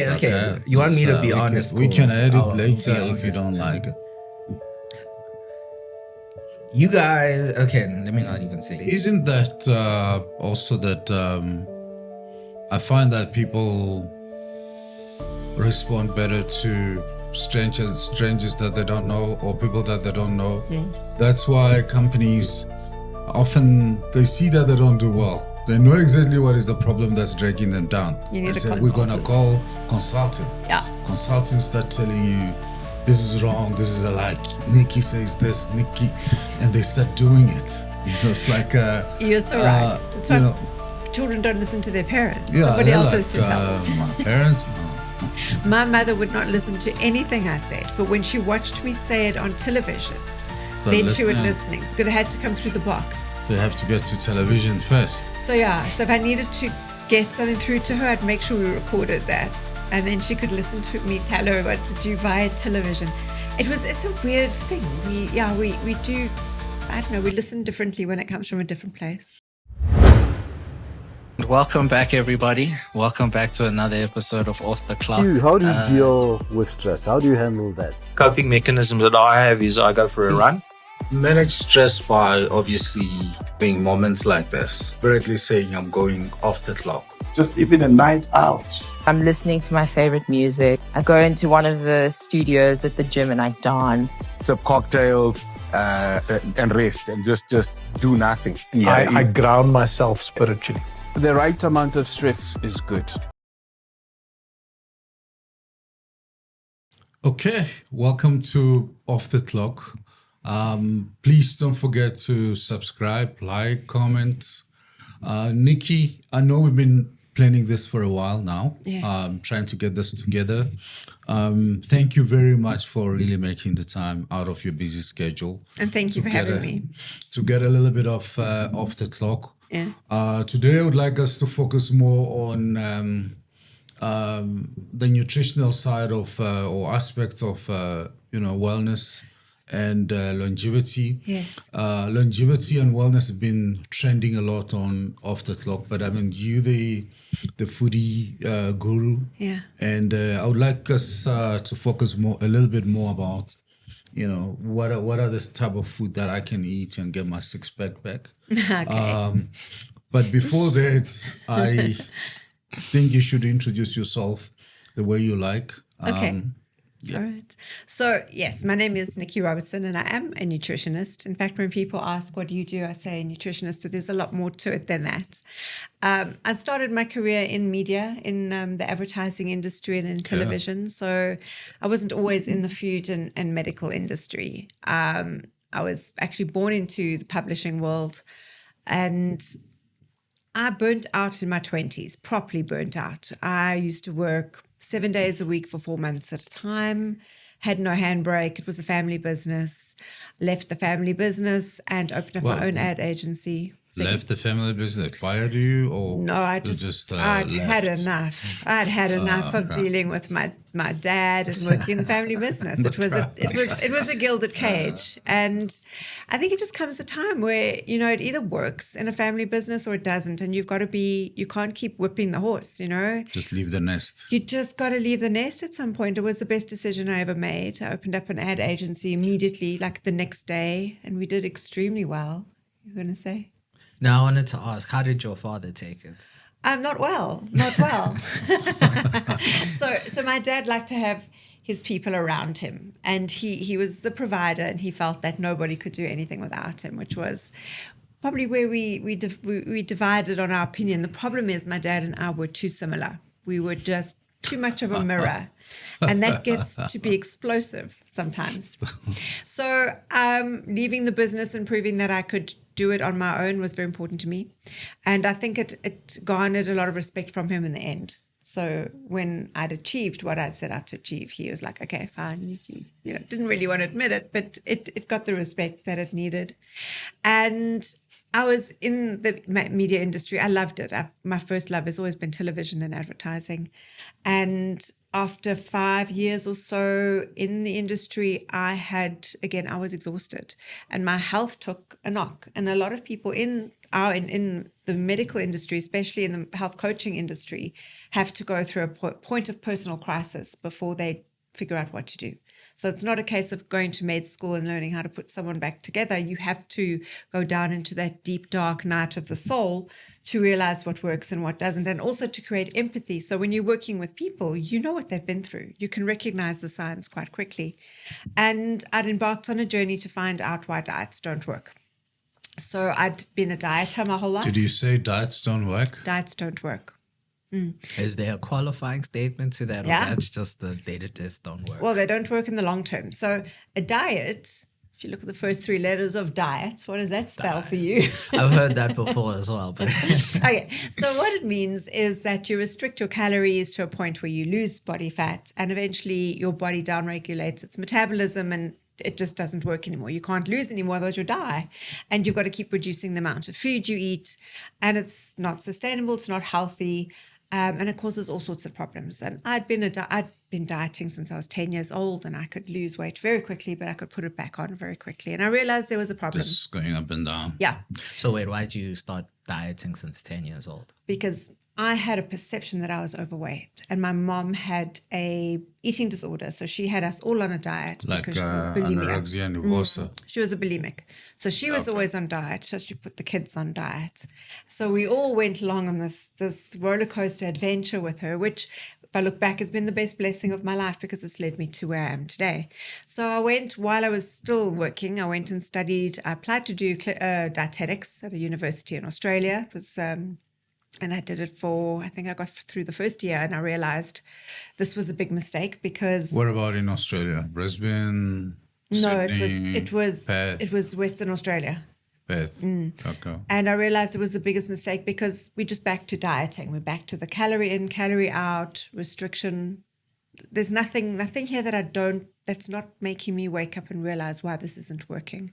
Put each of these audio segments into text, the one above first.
Okay. You want me to be honest? We can edit I'll later be if you don't honest. like it. You guys, okay, let me not even say. Isn't that also that I find that people respond better to strangers that they don't know or people that they don't know. Yes. That's why companies often, they see that they don't do well. They know exactly what is the problem that's dragging them down. You need They a say, we're going to consultant." call consultant. Yeah. Consultants start telling you, this is wrong, this is alike. Nikki says this, Nikki, and they start doing it. You know, it's like... You're so right. It's you why know, children don't listen to their parents. yeah, Nobody they're else like, has to tell them. my parents, no. My mother would not listen to anything I said, but when she watched me say it on television, then she would listen. Because it had to come through the box. They have to get to television first. So if I needed to get something through to her, I'd make sure we recorded that, and then she could listen to me tell her what to do via television. It's a weird thing. We do, I don't know, we listen differently when it comes from a different place. Welcome back, everybody. Welcome back to another episode of Off the Clock. How do you deal with stress? How do you handle that? Coping mechanisms that I have is I go for a run. Manage stress by obviously being moments like this. Directly saying I'm going off the clock. Just even a night out. I'm listening to my favorite music. I go into one of the studios at the gym and I dance. Sip cocktails and rest and just do nothing. I ground myself spiritually. The right amount of stress is good. Okay, welcome to Off the Clock. Please don't forget to subscribe, like, comment. Nikki, I know we've been planning this for a while now, trying to get this together. Thank you very much for really making the time out of your busy schedule. And thank you for having me. To get a little bit of off the clock. Yeah. Today I would like us to focus more on the nutritional side of or aspects of wellness and longevity. Yes. Longevity and wellness have been trending a lot on Off the Clock, but I mean, you the foodie guru. Yeah. And I would like us to focus a little bit more about, what are the type of food that I can eat and get my six-pack back. Okay. But before that, I think you should introduce yourself the way you like. Okay. All right. So, yes, my name is Nikki Robertson and I am a nutritionist. In fact, when people ask, what do you do? I say nutritionist, but there's a lot more to it than that. I started my career in media, in the advertising industry and in television. So I wasn't always in the food and medical industry. I was actually born into the publishing world and I burnt out in my 20s, properly burnt out. I used to work 7 days a week for 4 months at a time, had no handbrake. It was a family business. Left the family business and opened up my own ad agency. Left the family business, fired you, or no? I'd had enough. I'd had enough of dealing with my dad and working in the family business. It was a gilded cage, and I think it just comes a time where it either works in a family business or it doesn't, and you can't keep whipping the horse. Just leave the nest. You just got to leave the nest at some point. It was the best decision I ever made. I opened up an ad agency immediately, like the next day, and we did extremely well. You were going to say? Now I wanted to ask, how did your father take it? Not well. So my dad liked to have his people around him, and he was the provider, and he felt that nobody could do anything without him, which was probably where we divided on our opinion. The problem is my dad and I were too similar. We were just too much of a mirror, and that gets to be explosive sometimes. So leaving the business and proving that I could do it on my own was very important to me. And I think it garnered a lot of respect from him in the end. So when I'd achieved what I'd set out to achieve, he was like, okay, fine. You didn't really want to admit it, but it got the respect that it needed. And I was in the media industry. I loved it. My first love has always been television and advertising. And after 5 years or so in the industry, I was exhausted and my health took a knock. And a lot of people in in the medical industry, especially in the health coaching industry, have to go through a point of personal crisis before they figure out what to do. So it's not a case of going to med school and learning how to put someone back together. You have to go down into that deep, dark night of the soul to realize what works and what doesn't, and also to create empathy. So when you're working with people, you know what they've been through. You can recognize the signs quite quickly. And I'd embarked on a journey to find out why diets don't work. So I'd been a dieter my whole life. Did you say diets don't work? Diets don't work. Is there a qualifying statement to that? Yeah. Or that's just the data tests don't work? Well, they don't work in the long term. So a diet, if you look at the first 3 letters of diet, what does that spell for you? I've heard that before as well. But Okay, so what it means is that you restrict your calories to a point where you lose body fat, and eventually your body downregulates its metabolism and it just doesn't work anymore. You can't lose anymore, otherwise you'll die. And you've got to keep reducing the amount of food you eat, and it's not sustainable, it's not healthy. And it causes all sorts of problems. And I'd been dieting since I was 10 years old, and I could lose weight very quickly, but I could put it back on very quickly. And I realized there was a problem. Just going up and down. Yeah, so wait, why did you start dieting since 10 years old? because I had a perception that I was overweight, and my mom had a eating disorder. So she had us all on a diet. Like because she was bulimia. anorexia nervosa. She was a bulimic. So she was always on diet. So she put the kids on diet. So we all went along on this roller coaster adventure with her, which, if I look back, has been the best blessing of my life because it's led me to where I am today. So I went, while I was still working, I went and studied, I applied to do dietetics at a university in Australia. It was... and I did it for, I think I got through the first year, and I realized this was a big mistake because... What about in Australia? Brisbane? No, Sydney, Perth? it was Western Australia. Perth. Okay. And I realized it was the biggest mistake because we're just back to dieting. We're back to the calorie in, calorie out, restriction. There's nothing here that's not making me wake up and realize why this isn't working.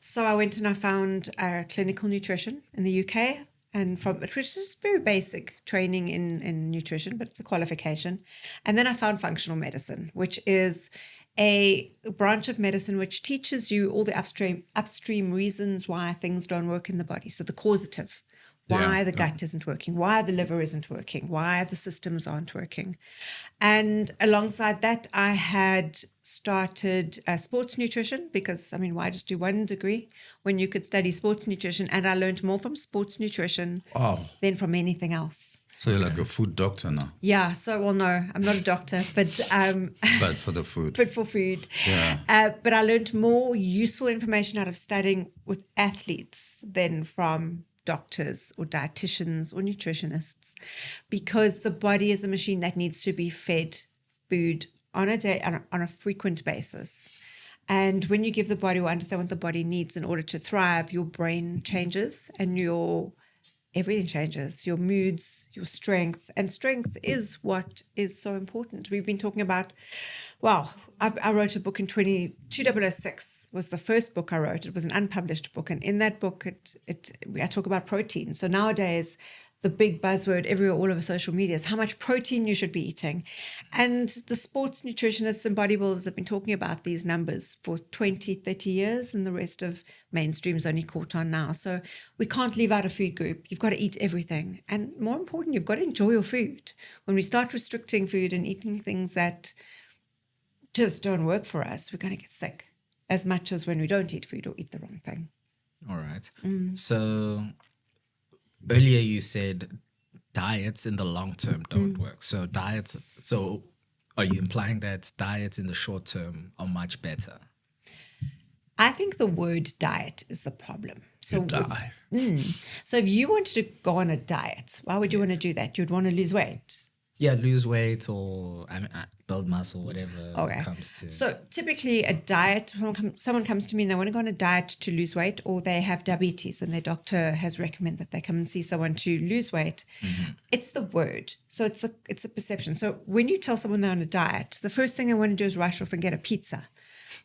So I went and I found clinical nutrition in the UK, which is very basic training in nutrition, but it's a qualification. And then I found functional medicine, which is a branch of medicine which teaches you all the upstream reasons why things don't work in the body. So the causative, why the gut isn't working, why the liver isn't working, why the systems aren't working. And alongside that, I had started sports nutrition because, why just do one degree when you could study sports nutrition? And I learned more from sports nutrition than from anything else. So you're like a food doctor now? Yeah. So, well, no, I'm not a doctor, but... but for the food. But for food. Yeah. But I learned more useful information out of studying with athletes than from doctors or dietitians or nutritionists, because the body is a machine that needs to be fed food on a frequent basis. And when you give the body or understand what the body needs in order to thrive, your brain changes and everything changes, your moods, your strength. And strength is what is so important. We've been talking about, I wrote a book in 2006 was the first book I wrote. It was an unpublished book. And in that book, I talk about protein. So nowadays, the big buzzword everywhere, all over social media, is how much protein you should be eating. And the sports nutritionists and bodybuilders have been talking about these numbers for 20, 30 years, and the rest of mainstream's only caught on now. So we can't leave out a food group. You've got to eat everything. And more important, you've got to enjoy your food. When we start restricting food and eating things that just don't work for us, we're going to get sick as much as when we don't eat food or eat the wrong thing. All right. So... earlier you said diets in the long term don't work. So are you implying that diets in the short term are much better? I think the word diet is the problem. So if you wanted to go on a diet, why would you want to do that? You'd want to lose weight. Yeah, lose weight or build muscle, whatever it comes to. So typically a diet, someone comes to me and they want to go on a diet to lose weight, or they have diabetes and their doctor has recommended that they come and see someone to lose weight. Mm-hmm. It's the word. So it's the perception. So when you tell someone they're on a diet, the first thing they want to do is rush off and get a pizza.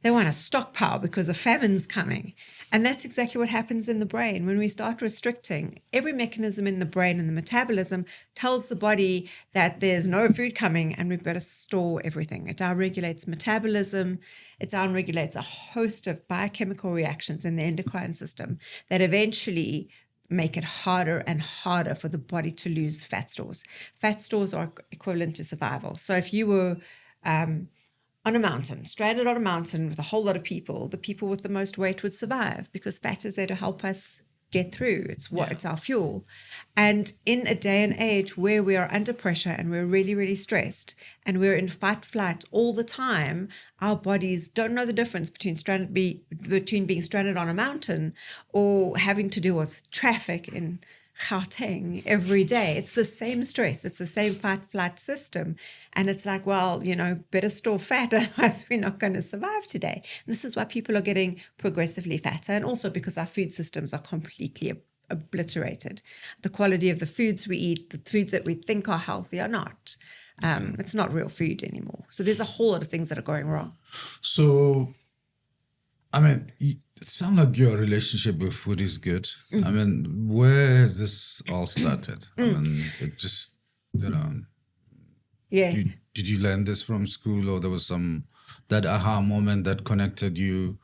They want a stockpile because a famine's coming. And that's exactly what happens in the brain. When we start restricting, every mechanism in the brain and the metabolism tells the body that there's no food coming and we've got to store everything. It downregulates metabolism. It downregulates a host of biochemical reactions in the endocrine system that eventually make it harder and harder for the body to lose fat stores. Fat stores are equivalent to survival. So if you were on a mountain, stranded on a mountain with a whole lot of people, the people with the most weight would survive because fat is there to help us get through. It's our fuel. And in a day and age where we are under pressure and we're really, really stressed and we're in fight flight all the time, our bodies don't know the difference between being stranded on a mountain or having to deal with traffic in Gauteng every day. It's the same stress. It's the same fight flight system. And it's like, well, better store fat, otherwise we're not going to survive today. And this is why people are getting progressively fatter. And also because our food systems are completely obliterated. The quality of the foods we eat, the foods that we think are healthy are not. It's not real food anymore. So there's a whole lot of things that are going wrong. So, I mean, it sounds like your relationship with food is good. I mean, where has this all started? I mean, it just, Yeah. Did you learn this from school, or there was that aha moment that connected you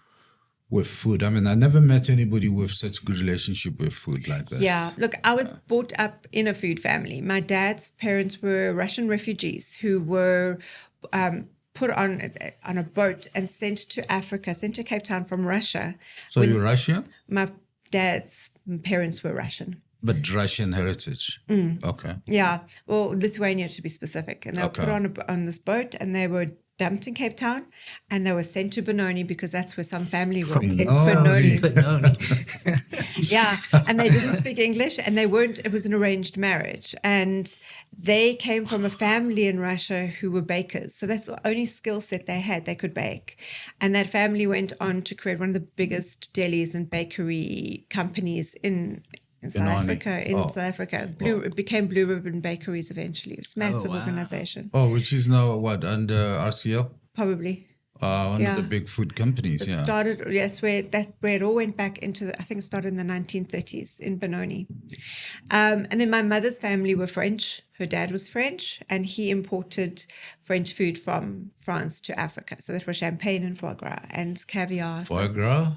with food? I mean, I never met anybody with such good relationship with food like this. Yeah. Look, I was brought up in a food family. My dad's parents were Russian refugees who were put on a boat and sent to Africa, sent to Cape Town from Russia. So you're Russian? My dad's parents were Russian. But Russian heritage. Okay. Yeah. Well, Lithuania to be specific. And they were put on this boat and they were dumped in Cape Town and they were sent to Benoni because that's where some family were. Benoni. Yeah. And they didn't speak English and it was an arranged marriage. And they came from a family in Russia who were bakers. So that's the only skill set they had. They could bake. And that family went on to create one of the biggest delis and bakery companies in South Africa. It became Blue Ribbon Bakeries eventually. It's a massive organization. Oh, which is now what, under RCL? Probably. One of the big food companies, That's where it all went back into, I think it started in the 1930s in Benoni. And then my mother's family were French. Her dad was French, and he imported French food from France to Africa. So that was champagne and foie gras and caviar. Foie gras?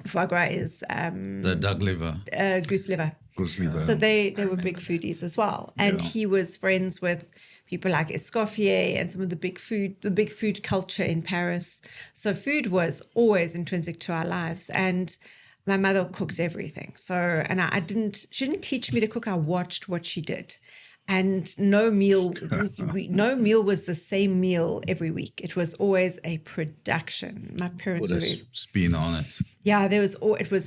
Foie gras is the duck liver, goose liver. Goose liver. So they were big foodies as well, and he was friends with people like Escoffier and some of the big food culture in Paris. So food was always intrinsic to our lives, and my mother cooked everything. So, and she didn't teach me to cook. I watched what she did. And no meal was the same meal every week. It was always a production. My parents put a spin on it. Yeah, it was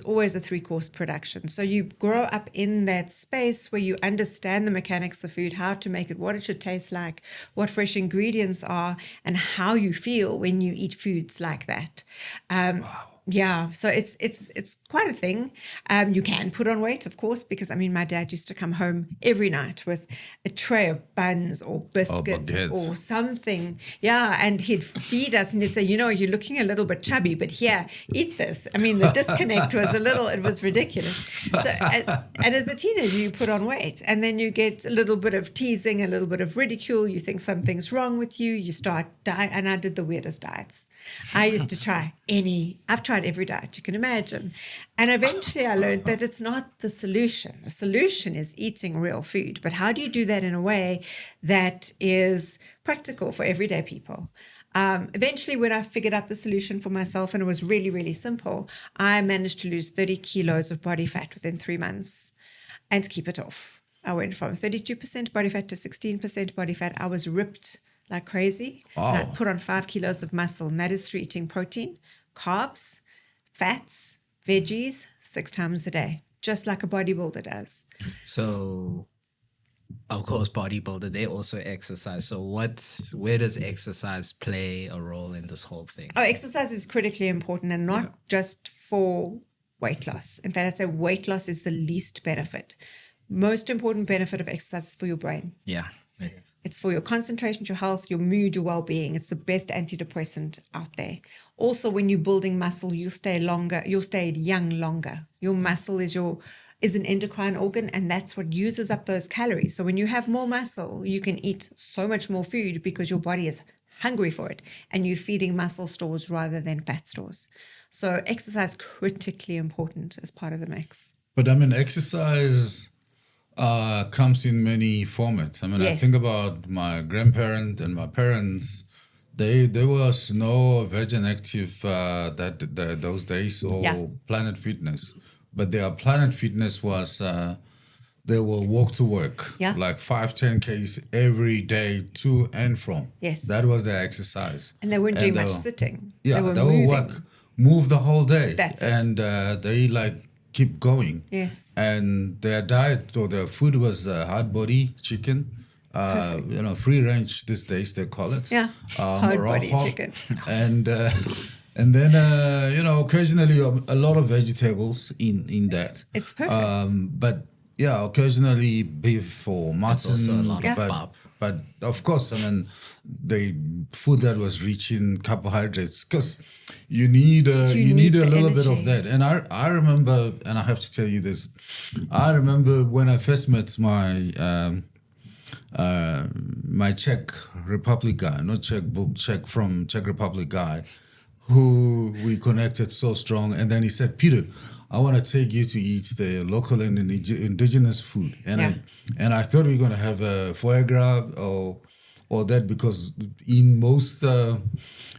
always a 3-course production. So you grow up in that space where you understand the mechanics of food, how to make it, what it should taste like, what fresh ingredients are, and how you feel when you eat foods like that. Wow. Yeah, so it's quite a thing. You can put on weight, of course, because my dad used to come home every night with a tray of buns or biscuits or something. Yeah, and he'd feed us and he'd say, you're looking a little bit chubby, but here, eat this. The disconnect was it was ridiculous. So, and as a teenager, you put on weight and then you get a little bit of teasing, a little bit of ridicule. You think something's wrong with you. You start diet, and I did the weirdest diets. I used to try I've tried every diet you can imagine. And eventually I learned that it's not the solution. The solution is eating real food. But how do you do that in a way that is practical for everyday people? Eventually, when I figured out the solution for myself, and it was really, really simple, I managed to lose 30 kilos of body fat within 3 months and keep it off. I went from 32% body fat to 16% body fat. I was ripped like crazy. Wow. And I put on 5 kilos of muscle, and that is through eating protein, carbs, fats, veggies 6 times a day, just like a bodybuilder does. So, of course, bodybuilder, they also exercise. So where does exercise play a role in this whole thing? Oh, exercise is critically important, and not just for weight loss. In fact, I'd say weight loss is the least benefit. Most important benefit of exercise is for your brain. Yeah. It's for your concentration, your health, your mood, your well-being. It's the best antidepressant out there. Also, when you're building muscle, you'll stay young longer. Your muscle is an endocrine organ, and that's what uses up those calories. So when you have more muscle, you can eat so much more food because your body is hungry for it, and you're feeding muscle stores rather than fat stores. So exercise critically important as part of the mix. But I mean, exercise comes in many formats. I mean, I Yes. think about my grandparents and my parents. There was no Virgin Active those days or Yeah. Planet Fitness, but their Planet Fitness was they will walk to work, Yeah. like 5-10 Ks every day to and from. Yes. That was their exercise. And they weren't doing much they'll- sitting. Yeah, they were they will moving. move the whole day. That's it. And they like keep going. Yes. And their diet or their food was hard body chicken, free range these days they call it. Yeah, hard body Morocco. chicken. And then occasionally a lot of vegetables in that. It's perfect. But yeah, occasionally beef or mutton. also a lot of pap. But of course, I mean, the food that was rich in carbohydrates, because you need a the little bit of energy. that. And I remember, and I have to tell you this, I remember when I first met my Czech Republic guy, not Czech book, from Czech Republic guy, who we connected so strong. And then he said, Peter, I want to take you to eat the local and indigenous food. And I thought we were going to have a foie gras or that, because in most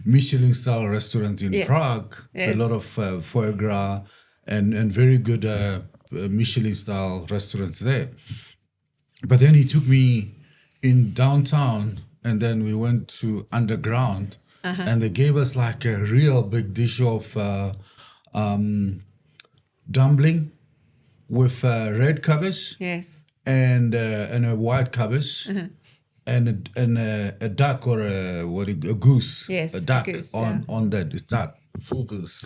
Michelin style restaurants in Yes. Prague, Yes. a lot of foie gras and very good Michelin style restaurants there. But then he took me in downtown, and then we went to underground, and they gave us like a real big dish of dumpling with red cabbage Yes. and a white cabbage and a duck or a goose. Yes, a a duck goose, on that. It's duck. Full goose.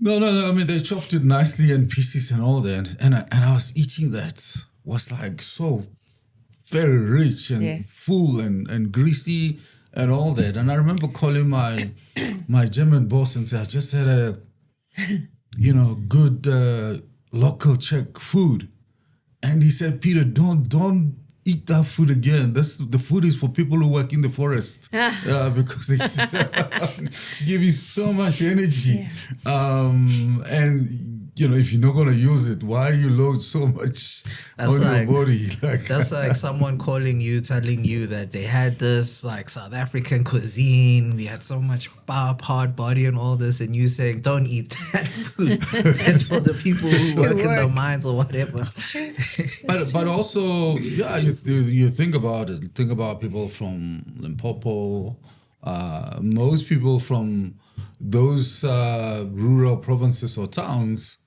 No. I mean, they chopped it nicely in pieces and all that, and I was eating that. Was like so very rich and Yes. full and greasy and all that. And I remember calling my German boss and say, I just had a good local Czech food, and he said, Peter, don't eat that food again. The food is for people who work in the forest, because they just give you so much energy. And if you're not gonna use it, why you load so much on your body? That's like someone calling you, telling you that they had this like South African cuisine. We had so much hard body and all this, and you saying, "Don't eat that food." It's for the people who work in the mines or whatever. But also, yeah, you think about it. Think about people from Limpopo. Most people from those rural provinces or towns,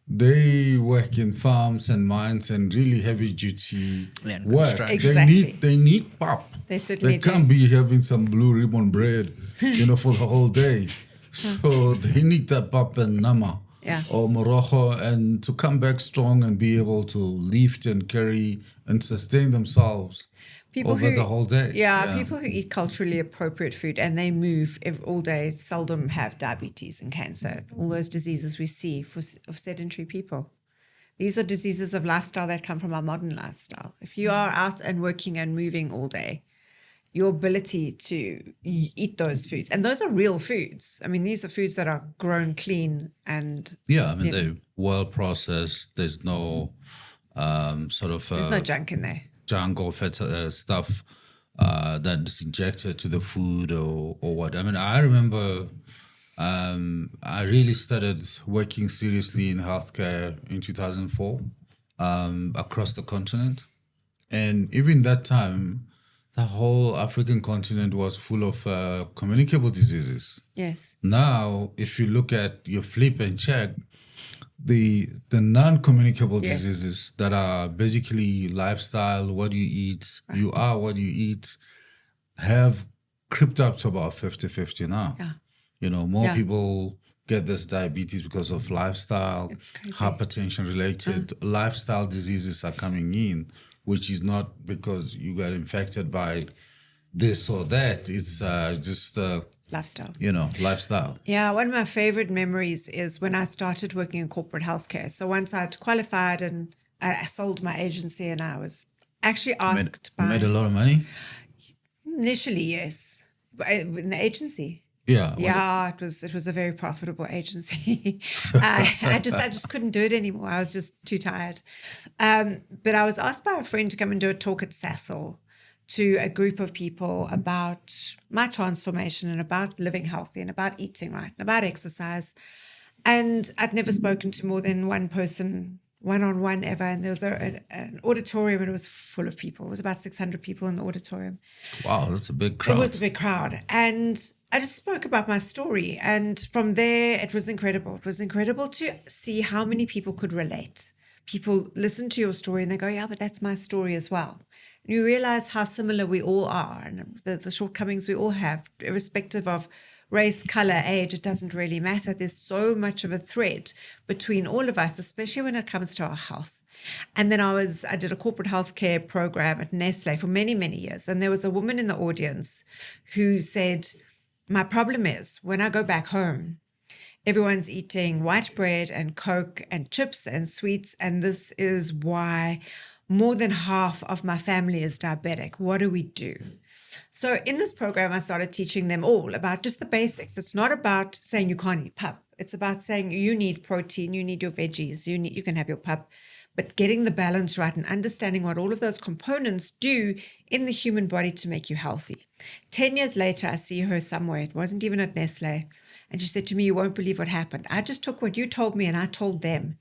they work in farms and mines and really heavy duty work. Exactly. They need pap. They certainly can't be having some blue ribbon bread, for the whole day. So they need that pap and nama. Yeah. Or Morocco, and to come back strong and be able to lift and carry and sustain themselves over the whole day. Yeah, people who eat culturally appropriate food and they move all day seldom have diabetes and cancer. All those diseases we see of sedentary people. These are diseases of lifestyle that come from our modern lifestyle. If you are out and working and moving all day, your ability to eat those foods, and those are real foods. I mean, these are foods that are grown clean and they're well processed. There's no there's no junk in there. Junk or fat stuff that's injected to the food or what. I mean, I remember I really started working seriously in healthcare in 2004 across the continent, and even that time, the whole African continent was full of communicable diseases. Yes. Now, if you look at your flip and check, the non-communicable diseases that are basically lifestyle, what you eat, you are what you eat, have crept up to about 50-50 now. Yeah. More people get this diabetes because of lifestyle, It's crazy. hypertension related lifestyle diseases are coming in, which is not because you got infected by this or that. It's just Lifestyle. lifestyle. Yeah, one of my favorite memories is when I started working in corporate healthcare. So once I'd qualified and I sold my agency, and I was actually asked You made a lot of money? initially, yes, in the agency. Yeah. Yeah, it was a very profitable agency. I just couldn't do it anymore. I was just too tired. But I was asked by a friend to come and do a talk at Sassel to a group of people about my transformation and about living healthy and about eating right and about exercise. And I'd never spoken to more than one person one-on-one ever. And there was an auditorium and it was full of people. It was about 600 people in the auditorium. Wow, that's a big crowd. It was a big crowd. And I just spoke about my story. And from there, it was incredible. It was incredible to see how many people could relate. People listen to your story and they go, yeah, but that's my story as well. And you realize how similar we all are and the shortcomings we all have, irrespective of race, color, age, it doesn't really matter. There's so much of a thread between all of us, especially when it comes to our health. And then I did a corporate healthcare program at Nestle for many, many years. And there was a woman in the audience who said, my problem is when I go back home, everyone's eating white bread and Coke and chips and sweets. And this is why more than half of my family is diabetic. What do we do? So in this program, I started teaching them all about just the basics. It's not about saying you can't eat pap. It's about saying you need protein, you need your veggies, you can have your pap, but getting the balance right and understanding what all of those components do in the human body to make you healthy. 10 years later, I see her somewhere. It wasn't even at Nestle. And she said to me, you won't believe what happened. I just took what you told me and I told them.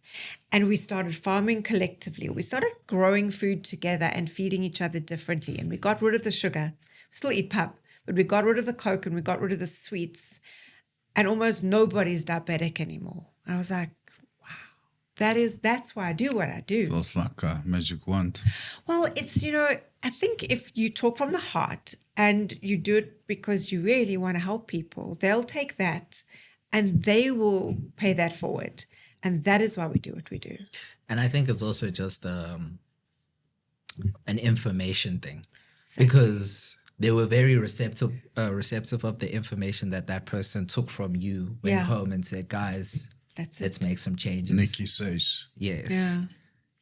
And we started farming collectively. We started growing food together and feeding each other differently. And we got rid of the sugar. We still eat pap, but we got rid of the Coke and we got rid of the sweets. And almost nobody's diabetic anymore. And I was like, wow, that's why I do what I do. Feels like a magic wand. Well, it's, I think if you talk from the heart and you do it because you really want to help people, they'll take that and they will pay that forward. And that is why we do what we do. And I think it's also just an information thing. Because they were very receptive of the information that person took from you, went home and said, guys, let's make some changes. Nikki says. Yes. Yeah.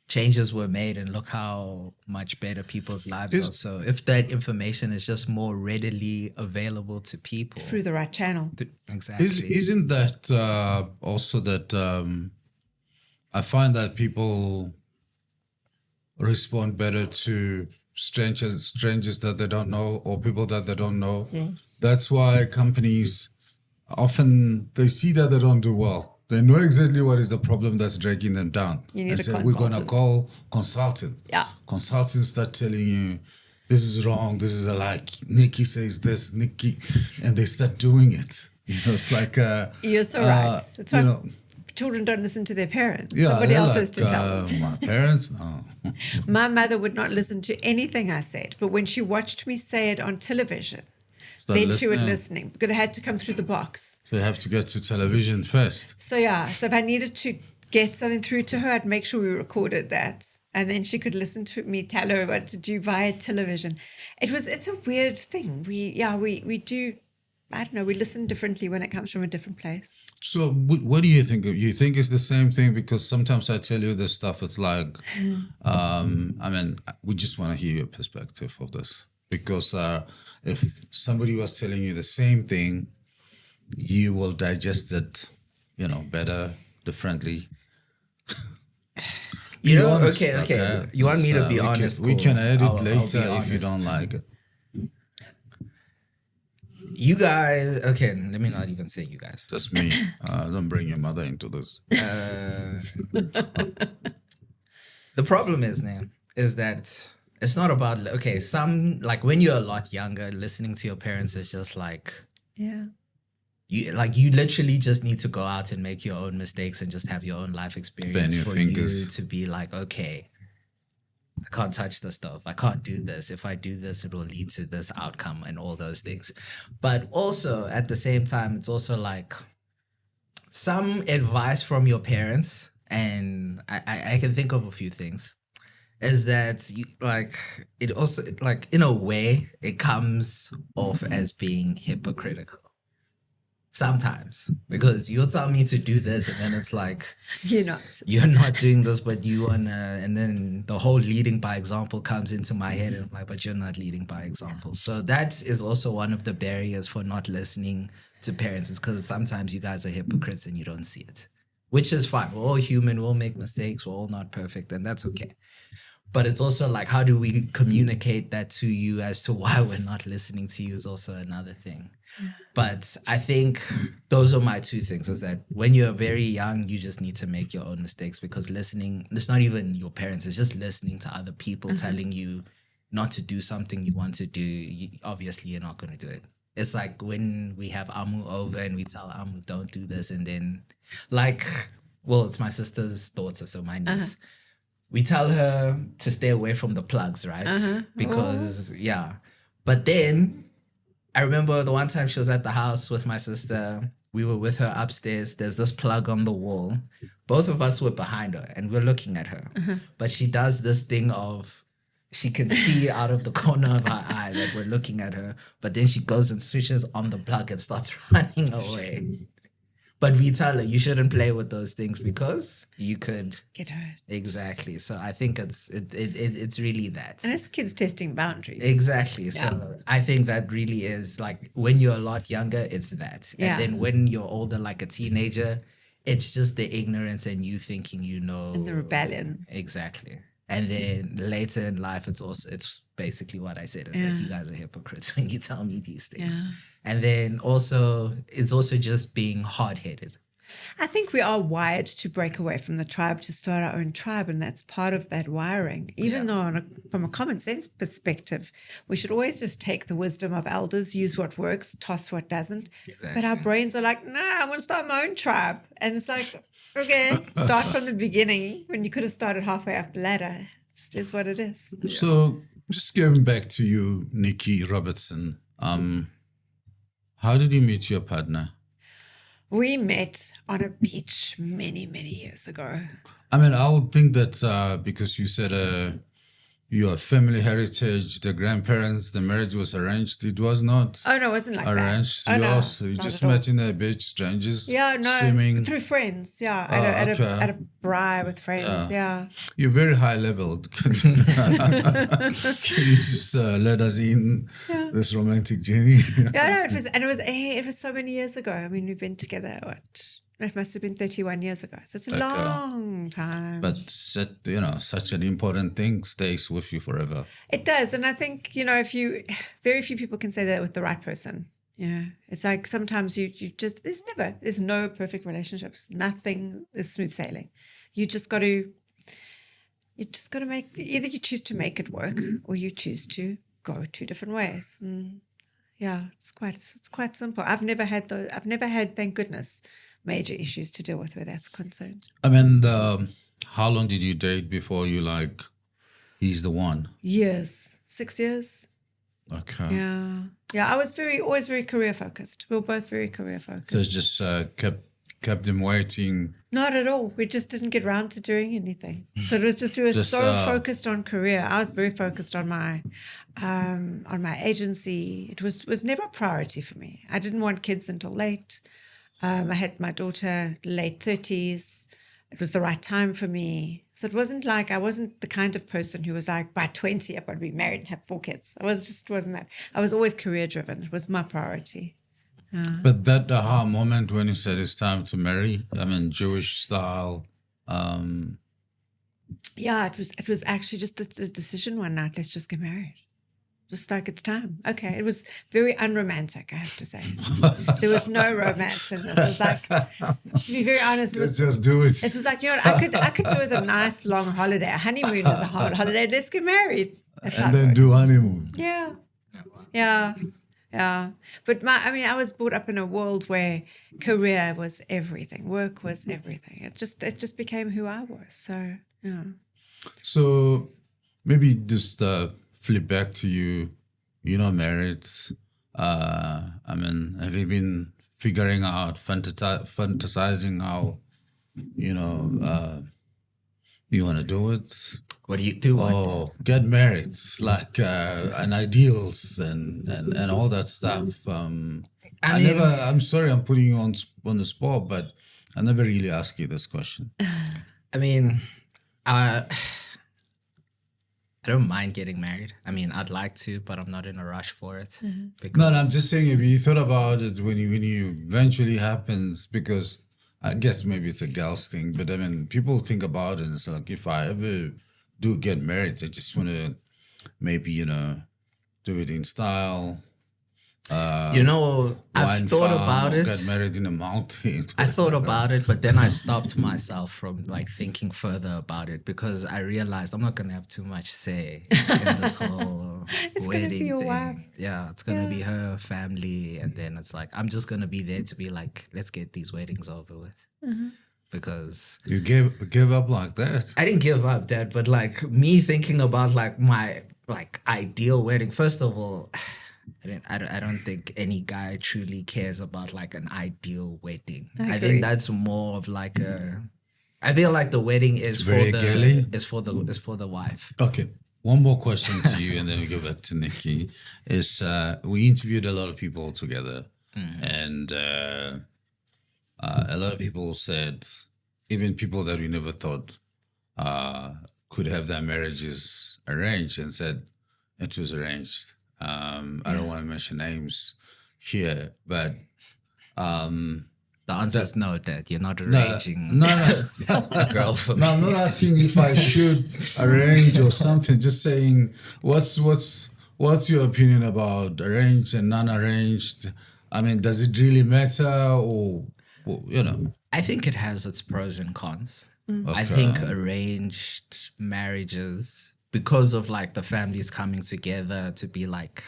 Changes were made and look how much better people's lives are. So if that information is just more readily available to people. Through the right channel. Exactly. Isn't that also that I find that people respond better to strangers that they don't know or people that they don't know. Yes. That's why companies often, they see that they don't do well. They know exactly what is the problem that's dragging them down. You need a say, we're going to call consultant. Yeah. Consultants start telling you, this is wrong, this is like, Nikki says this, Nikki, and they start doing it. It's like... You're so right. It's why children don't listen to their parents. Yeah, somebody else has to tell them. My parents, no. My mother would not listen to anything I said, but when she watched me say it on television, then she would listening because it had to come through the box. So you have to get to television first. So so if I needed to get something through to her, I'd make sure we recorded that, and then she could listen to me tell her what to do via television. It's a weird thing. We do. I don't know. We listen differently when it comes from a different place. So what do you think? You think it's the same thing? Because sometimes I tell you this stuff, it's like, we just want to hear your perspective of this. Because if somebody was telling you the same thing, you will digest it, better, differently. Okay. You want me to be honest? We can edit later if you don't like it. You guys, okay, let me not even say you guys. Just me. Don't bring your mother into this. The problem is that it's not about, like when you're a lot younger, listening to your parents is just like, you literally just need to go out and make your own mistakes and just have your own life experience for you to be like, okay, I can't touch this stuff. I can't do this. If I do this, it will lead to this outcome and all those things. But also at the same time, it's also like some advice from your parents, and I can think of a few things, is that it also, in a way, it comes off as being hypocritical. sometimes, because you'll tell me to do this and then it's like, You're not. you're not doing this, but you wanna, and then the whole leading by example comes into my head and I'm like, but you're not leading by example. So that is also one of the barriers for not listening to parents, is because sometimes you guys are hypocrites and you don't see it, which is fine. We're all human, we'll make mistakes, we're all not perfect, and that's okay. But it's also like, how do we communicate that to you as to why we're not listening to you is also another thing. But I think those are my two things, is that when you're very young, you just need to make your own mistakes, because listening, it's not even your parents, it's just listening to other people telling you not to do something you want to do. Obviously, you're not going to do it. It's like when we have Amu over and we tell Amu, don't do this. And then like, well, it's my sister's daughter, so my niece. We tell her to stay away from the plugs, right? Because, yeah. But then I remember the one time she was at the house with my sister. We were with her upstairs. There's this plug on the wall. Both of us were behind her and we're looking at her. But she does this thing of, she can see out of the corner of her eye that we're looking at her. But then she goes and switches on the plug and starts running away. But we tell her, you shouldn't play with those things because you could Get hurt. Exactly. So I think it's really that. And it's kids testing boundaries. Exactly. So I think that really is like, when you're a lot younger, it's that. Yeah. And then when you're older, like a teenager, it's just the ignorance and you thinking you know. And the rebellion. Exactly. And then later in life, it's basically what I said, is that you guys are hypocrites when you tell me these things. And then also, it's also just being hard-headed. I think we are wired to break away from the tribe to start our own tribe, and that's part of that wiring. Even though from a common sense perspective, we should always just take the wisdom of elders, use what works, toss what doesn't. Exactly. But our brains are like, nah, I want to start my own tribe. And it's like, okay, start from the beginning when you could have started halfway up the ladder. Just is what it is. So just going back to you, Nikki Robertson, how did you meet your partner? We met on a beach many, many years ago. I mean, I would think that because you said your family heritage, the grandparents, the marriage was arranged. It was not Oh, no, it wasn't like arranged. that. Oh, no, You not just at all. met in a beach, strangers, Yeah, no, swimming. through friends. Yeah, Okay. at a braai with friends. Yeah. You're very high level. Can you just let us in this romantic journey? Yeah, no, it was so many years ago. I mean, we've been together, it must have been 31 years ago. So it's a long time. But such an important thing stays with you forever. It does. And I think, very few people can say that with the right person. It's like sometimes you just, there's no perfect relationships. Nothing is smooth sailing. You just got to either you choose to make it work or you choose to go two different ways. Yeah, it's quite simple. I've never had, thank goodness, major issues to deal with where that's concerned. I mean, how long did you date before you like, he's the one? Years, 6 years. Okay. Yeah. I was always very career focused. We were both very career focused. So it's just kept him waiting. Not at all. We just didn't get around to doing anything. So it was just, we were so focused on career. I was very focused on my agency. It was never a priority for me. I didn't want kids until late. I had my daughter late 30s. It was the right time for me. So it wasn't like, I wasn't the kind of person who was like, by 20, I've got to be married and have 4 kids. Wasn't that. I was always career driven. It was my priority. But that aha moment when you said it's time to marry, I mean, Jewish style. Yeah, it was actually just a decision one night. Let's just get married. Just like, it's time. Okay. It was very unromantic, I have to say. There was no romance in it. It was like, to be very honest, Let's just do it. It was like, I could do with a nice long holiday. A honeymoon is a holiday. Let's get married. That's how And it then worked. do honeymoon. Yeah. But I was brought up in a world where career was everything. Work was everything. It just became who I was. So, yeah. So maybe just flip back to you. You're not married. I mean, have you been figuring out, fantasizing how, you want to do it? What do you do? Oh, get married, like and ideals and all that stuff. I mean- I'm sorry, I'm putting you on the spot, but I never really asked you this question. I mean, I don't mind getting married. I mean, I'd like to, but I'm not in a rush for it. No, I'm just saying if you thought about it when you eventually happens, because I guess maybe it's a girl's thing, but I mean, people think about it and it's like, if I ever do get married, I just want to maybe, do it in style. I've wine thought farm, about or it. Get married in a mountain. I thought about it, but then I stopped myself from like thinking further about it because I realized I'm not gonna have too much say in this whole It's gonna wedding be your thing. wife. Yeah, it's gonna be her family, and then it's like I'm just gonna be there to be like, let's get these weddings over with. Because You gave up like that. I didn't give up, Dad, but like me thinking about like my like ideal wedding. First of all, I don't think any guy truly cares about like an ideal wedding. I agree. think that's more of like a. I feel like the wedding is for very girly. is for the wife. Okay. One more question to you, and then we go back to Nikki. Is we interviewed a lot of people together, and a lot of people said, even people that we never thought could have their marriages arranged, and said it was arranged. I don't want to mention names here, but The answer is no, Dad. You're not arranging no. a girl for me. No, I'm not asking if I should arrange or something. Just saying, what's your opinion about arranged and non-arranged? I mean, does it really matter, or I think it has its pros and cons. I Okay. think arranged marriages, because of like the families coming together to be like,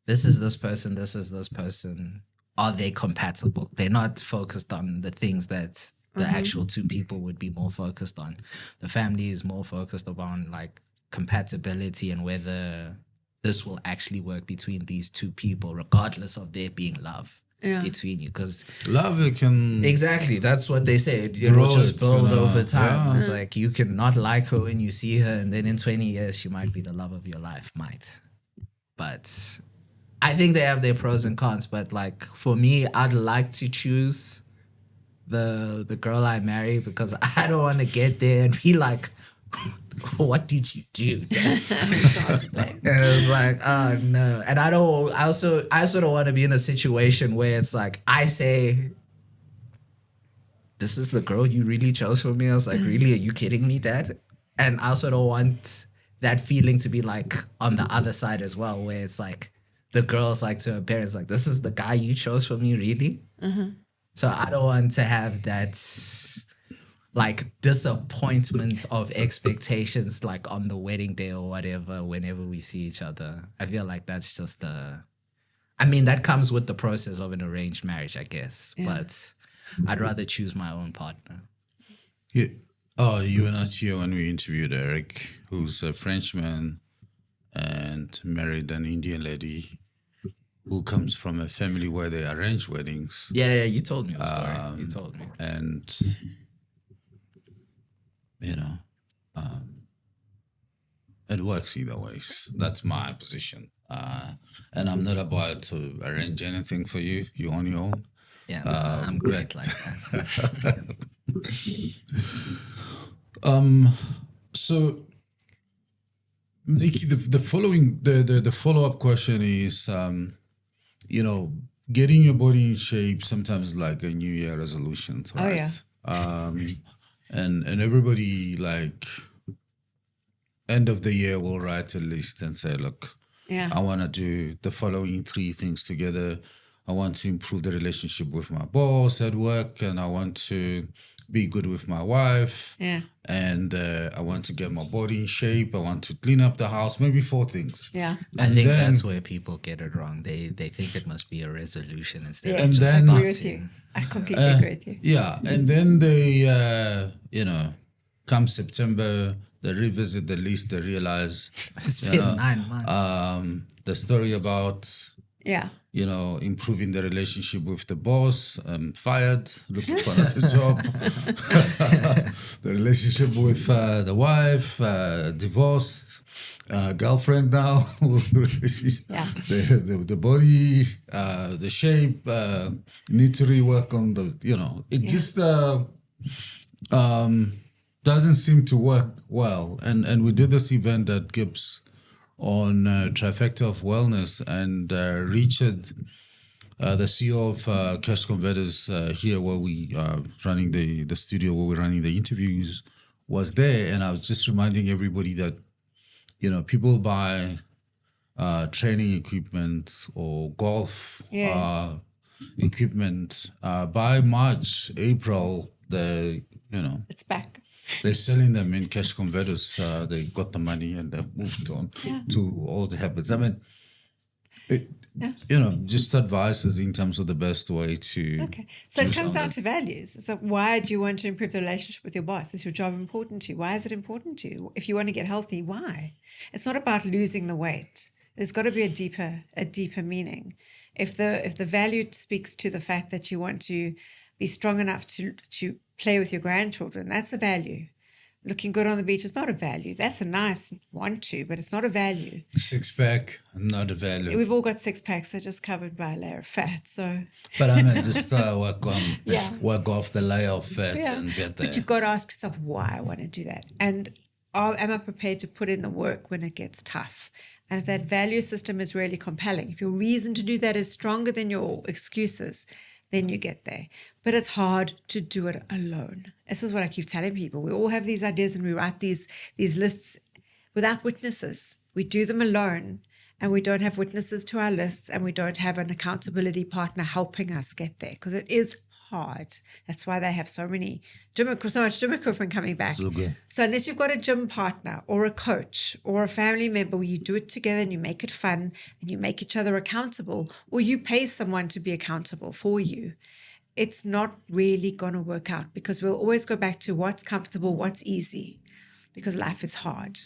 this is this person, this is this person. Are they compatible? They're not focused on the things that the actual two people would be more focused on. The family is more focused upon like compatibility and whether this will actually work between these two people, regardless of there being love between you. Because love it can exactly, that's what they say. It Grow will just it, build you know, over time. yeah. It's like you can not like her when you see her, and then in 20 years she might be the love of your life. But I think they have their pros and cons. But like for me, I'd like to choose the girl I marry because I don't want to get there and be like, what did you do? And it's like, oh no. And I sort of want to be in a situation where it's like, I say, this is the girl you really chose for me. I was like, really? Are you kidding me, Dad? And I sort of want that feeling to be like on the other side as well, where it's like, the girl's like to her parents, like, this is the guy you chose for me, really? So I don't want to have that like disappointment of expectations like on the wedding day or whatever whenever we see each other. I feel like that's just that comes with the process of an arranged marriage, I guess. But I'd rather choose my own partner. Yeah. Oh, you were not here when we interviewed Eric, who's a Frenchman and married an Indian lady who comes from a family where they arrange weddings. Yeah, you told me the story. You told me. And, it works either ways. That's my position. And I'm not about to arrange anything for you. You're on your own. Yeah, I'm great like that. So, Nikki, the follow-up question is, getting your body in shape sometimes like a New Year resolution, right? And everybody like end of the year will write a list and say, look, I want to do the following 3 things together. I want to improve the relationship with my boss at work, and I want to be good with my wife. And I want to get my body in shape. I want to clean up the house. Maybe 4 things. Yeah. I think that's where people get it wrong. They think it must be a resolution instead Yeah, of just I agree starting. with you. I completely agree with you. Yeah, and then they, come September, they revisit the list. They realize It's been 9 months. the story about Yeah. You know, improving the relationship with the boss, fired, looking for another job. The relationship with the wife, divorced, girlfriend now. Yeah. The body, the shape, need to rework on the, it just doesn't seem to work well. And we did this event at Gibbs on Trifecta of Wellness, and Richard, the CEO of Cash Converters here, where we running the studio, where we're running the interviews, was there, and I was just reminding everybody that people buy training equipment or golf equipment by March, April. It's back. They're selling them in Cash Converters. They got the money and they've moved on to all the habits. I mean, just advices in terms of the best way to. Okay. So it comes down to values. So why do you want to improve the relationship with your boss? Is your job important to you? Why is it important to you? If you want to get healthy, why? It's not about losing the weight. There's got to be a deeper meaning. If the value speaks to the fact that you want to be strong enough to play with your grandchildren, that's a value. Looking good on the beach is not a value. That's a nice want to, but it's not a value. Six-pack, not a value. We've all got six-packs. They're just covered by a layer of fat. So, but I mean, just work off the layer of fat and get there. But you've got to ask yourself why I want to do that. And am I prepared to put in the work when it gets tough? And if that value system is really compelling, if your reason to do that is stronger than your excuses, then you get there. But it's hard to do it alone. This is what I keep telling people. We all have these ideas and we write these lists without witnesses. We do them alone and we don't have witnesses to our lists and we don't have an accountability partner helping us get there because it is hard. That's why they have so much gym equipment coming back. So unless you've got a gym partner or a coach or a family member where you do it together and you make it fun and you make each other accountable, or you pay someone to be accountable for you, it's not really going to work out because we'll always go back to what's comfortable, what's easy, because life is hard.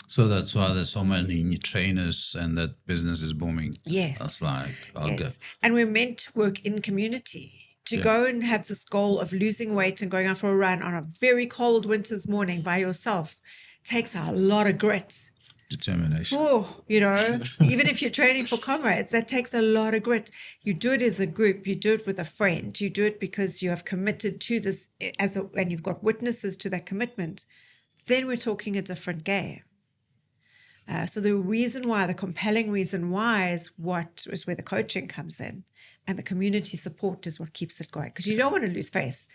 So that's why there's so many trainers and that business is booming. Yes. That's like, okay. Yes. And we're meant to work in community. To go and have this goal of losing weight and going out for a run on a very cold winter's morning by yourself takes a lot of grit. Determination. Oh, even if you're training for comrades, that takes a lot of grit. You do it as a group. You do it with a friend. You do it because you have committed to this and you've got witnesses to that commitment. Then we're talking a different game. So the compelling reason why is where the coaching comes in, and the community support is what keeps it going. Because you don't want to lose face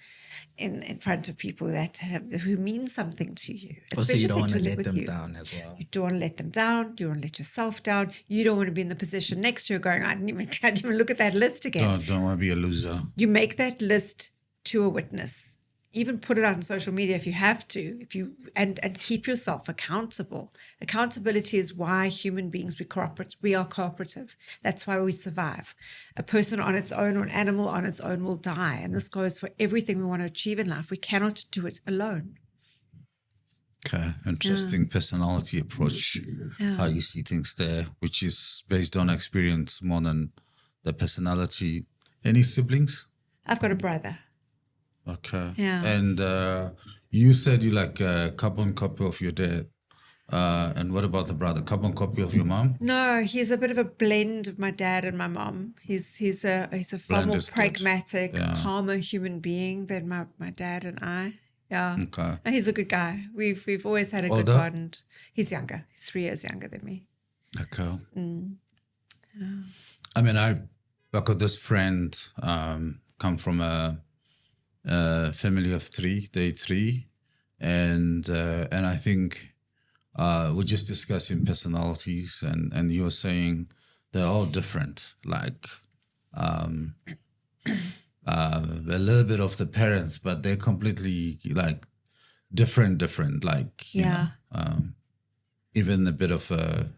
in front of people who mean something to you. Also, you don't want to let them down as well. You don't want to let them down. You don't want to let yourself down. You don't want to be in the position next year going, I didn't even look at that list again. Don't want to be a loser. You make that list to a witness. Even put it out on social media if you have to, and keep yourself accountable. Accountability is why human beings, we are cooperative. That's why we survive. A person on its own or an animal on its own will die. And this goes for everything we want to achieve in life. We cannot do it alone. Okay, interesting personality approach, how you see things there, which is based on experience more than the personality. Any siblings? I've got a brother. Okay. Yeah. And you said you like a carbon copy of your dad. And what about the brother? Carbon copy of your mom? No, he's a bit of a blend of my dad and my mom. He's a far more pragmatic, calmer human being than my dad and I. Yeah. Okay. And he's a good guy. We've always had a good bond. He's younger. He's 3 years younger than me. Okay. Yeah. I mean, I got this friend come from a family of 3, they 3, and I think we're just discussing personalities, and you were saying they're all different, like a little bit of the parents, but they're completely like different, like you know, even a bit of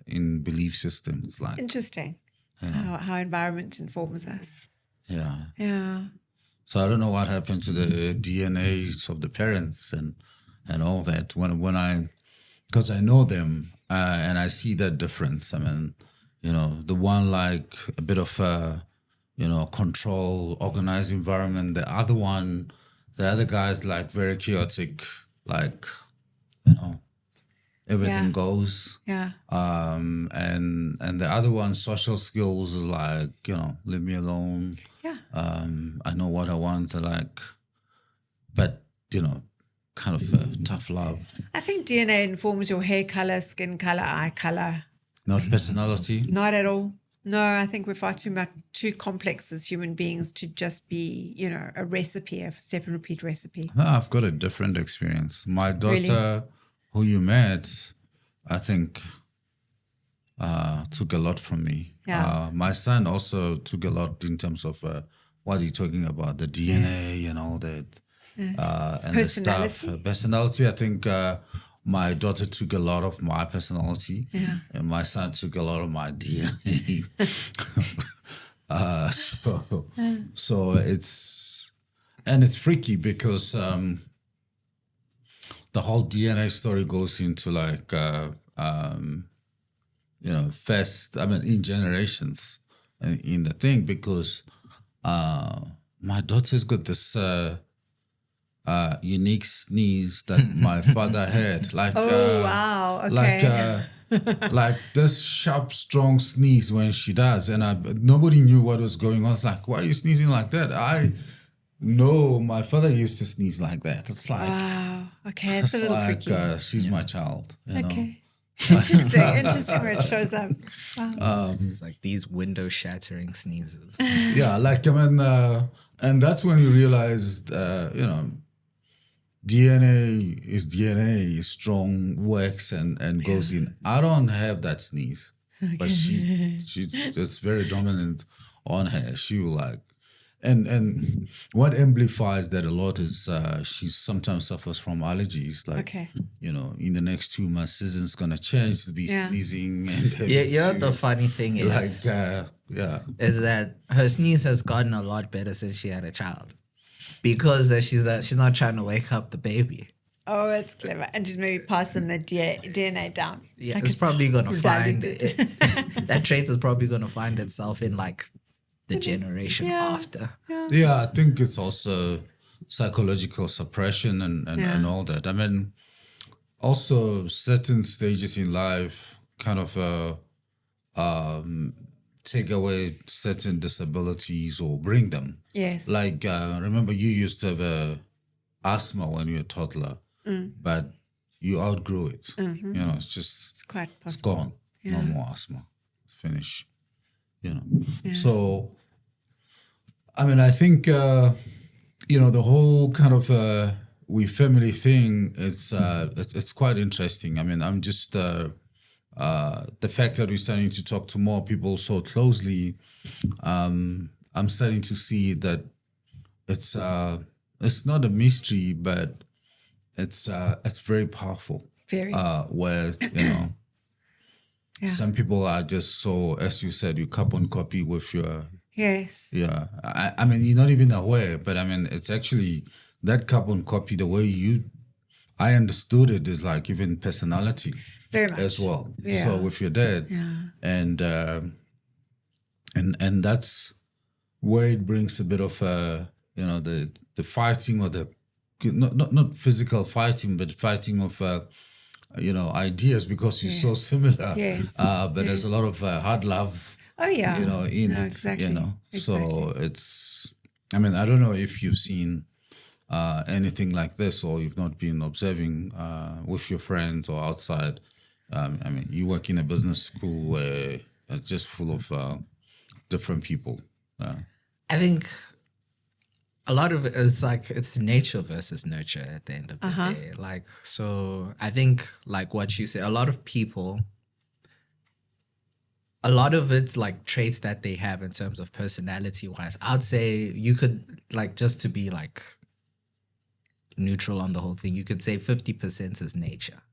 in belief systems, like interesting how environment informs us. Yeah. So I don't know what happened to the DNAs of the parents and all that. Because I know them and I see that difference. I mean, the one like a bit of control, organized environment. The other guy's like very chaotic, like everything goes. Yeah. And the other one, social skills, is like leave me alone. Yeah. I know what I want. But kind of tough love. I think DNA informs your hair color, skin color, eye color. Not personality. Not at all. No, I think we're far too complex as human beings to just be, a recipe, a step and repeat recipe. No, I've got a different experience. My daughter, who you met, I think took a lot from me. Yeah. My son also took a lot in terms of what you're talking about, the DNA and all that. And the stuff. Personality, I think my daughter took a lot of my personality, and my son took a lot of my DNA. So it's freaky because the whole DNA story goes into like in generations in the thing, because my daughter's got this unique sneeze that my father had. Like, wow, okay. Like this sharp, strong sneeze when she does, and nobody knew what was going on. It's like, why are you sneezing like that? I know my father used to sneeze like that. It's like, wow, okay, it's a little like, freaky. she's my child. Okay. Interesting where it shows up. Wow. It's like these window-shattering sneezes. Yeah, like and that's when you realized, DNA is DNA, strong, works and goes in. I don't have that sneeze, but she it's very dominant on her. She will like, and what amplifies that a lot is she sometimes suffers from allergies. Like, in the next 2 months, season's gonna change to be sneezing. And the funny thing is, is that her sneeze has gotten a lot better since she had a child, because she's not trying to wake up the baby. Oh, it's clever, and just maybe passing the DNA down. Yeah, it's probably gonna find it. That trait is probably gonna find itself in like the generation after. Yeah, I think it's also psychological suppression and all that. I mean, also certain stages in life kind of take away certain disabilities or bring them. Yes. Like, remember you used to have asthma when you were a toddler, but you outgrew it. It's quite possible. It's gone. No more asthma. It's finished. So, I mean, I think, the whole kind of we family thing, it's quite interesting. I mean, I'm just, the fact that we're starting to talk to more people so closely, I'm starting to see that it's not a mystery, but it's very powerful. Very. Where, some people are just so, as you said, you carbon copy with your... Yes. Yeah. I mean, you're not even aware, but I mean, it's actually that carbon copy, the way I understood it is like even personality. Very much. As well. Yeah. So with your dad. Yeah. And that's where it brings a bit of, the fighting, or the, not physical fighting, but fighting of, ideas, because you're so similar. Yes. But there's a lot of hard love. Oh yeah. In it. Exactly. So it's, I mean, I don't know if you've seen anything like this, or you've not been observing with your friends or outside. I mean, you work in a business school where it's just full of different people. I think a lot of it is like it's nature versus nurture at the end of the day. Like, so I think like what you say, a lot of it's like traits that they have in terms of personality wise. I'd say you could, like, just to be like neutral on the whole thing, you could say 50% is nature.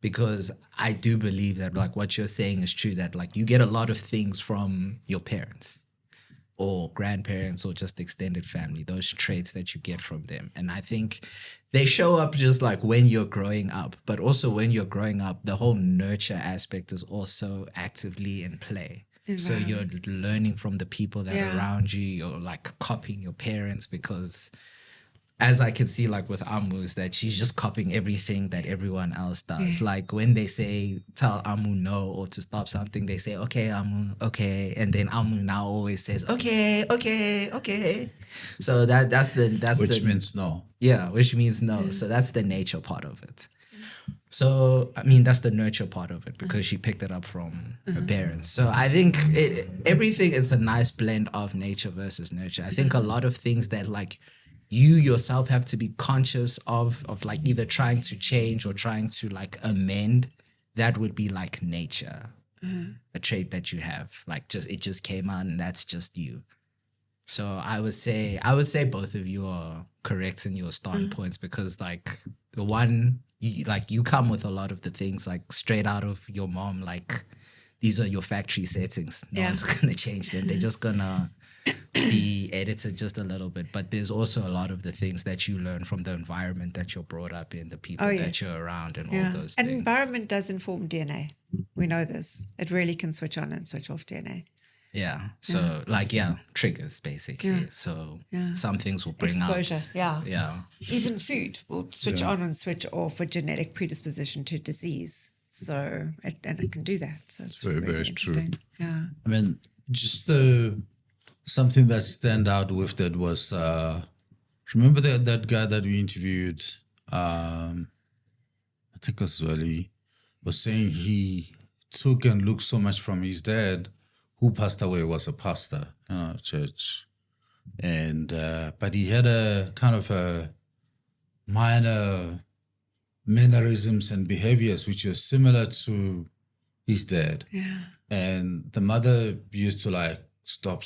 Because I do believe that like what you're saying is true, that like you get a lot of things from your parents or grandparents or just extended family, those traits that you get from them. And I think they show up just like when you're growing up, but also when you're growing up, the whole nurture aspect is also actively in play. So you're learning from the people that are around you. You're like copying your parents, because as I can see, like with Amu, is that she's just copying everything that everyone else does. Like when they say, tell Amu no or to stop something, they say, okay, Amu, okay. And then Amu now always says, okay, okay, okay. So which means no. Yeah, which means no. So that's the nature part of it. So, I mean, that's the nurture part of it, because she picked it up from her parents. So I think everything is a nice blend of nature versus nurture. I think a lot of things that like you yourself have to be conscious of like either trying to change or trying to like amend, that would be like nature, a trait that you have. Like it just came out and that's just you. So I would say both of you are correct in your starting points, because like the one, you come with a lot of the things like straight out of your mom, like these are your factory settings. No one's going to change them. They're just going to be edited just a little bit. But there's also a lot of the things that you learn from the environment that you're brought up in, the people that you're around, and all those things. And environment does inform DNA. We know this. It really can switch on and switch off DNA. Yeah. So triggers basically. Yeah. So some things will bring exposure. out. Yeah. Even food will switch on and switch off a genetic predisposition to disease. So it can do that. So it's very, really very interesting. true. Yeah. I mean, just something that stand out with that was remember that guy that we interviewed, I think it was Zweli, was saying he took and looked so much from his dad, who passed away, was a pastor in our church. And but he had a kind of a minor mannerisms and behaviors which were similar to his dad. Yeah. And the mother used to like stop,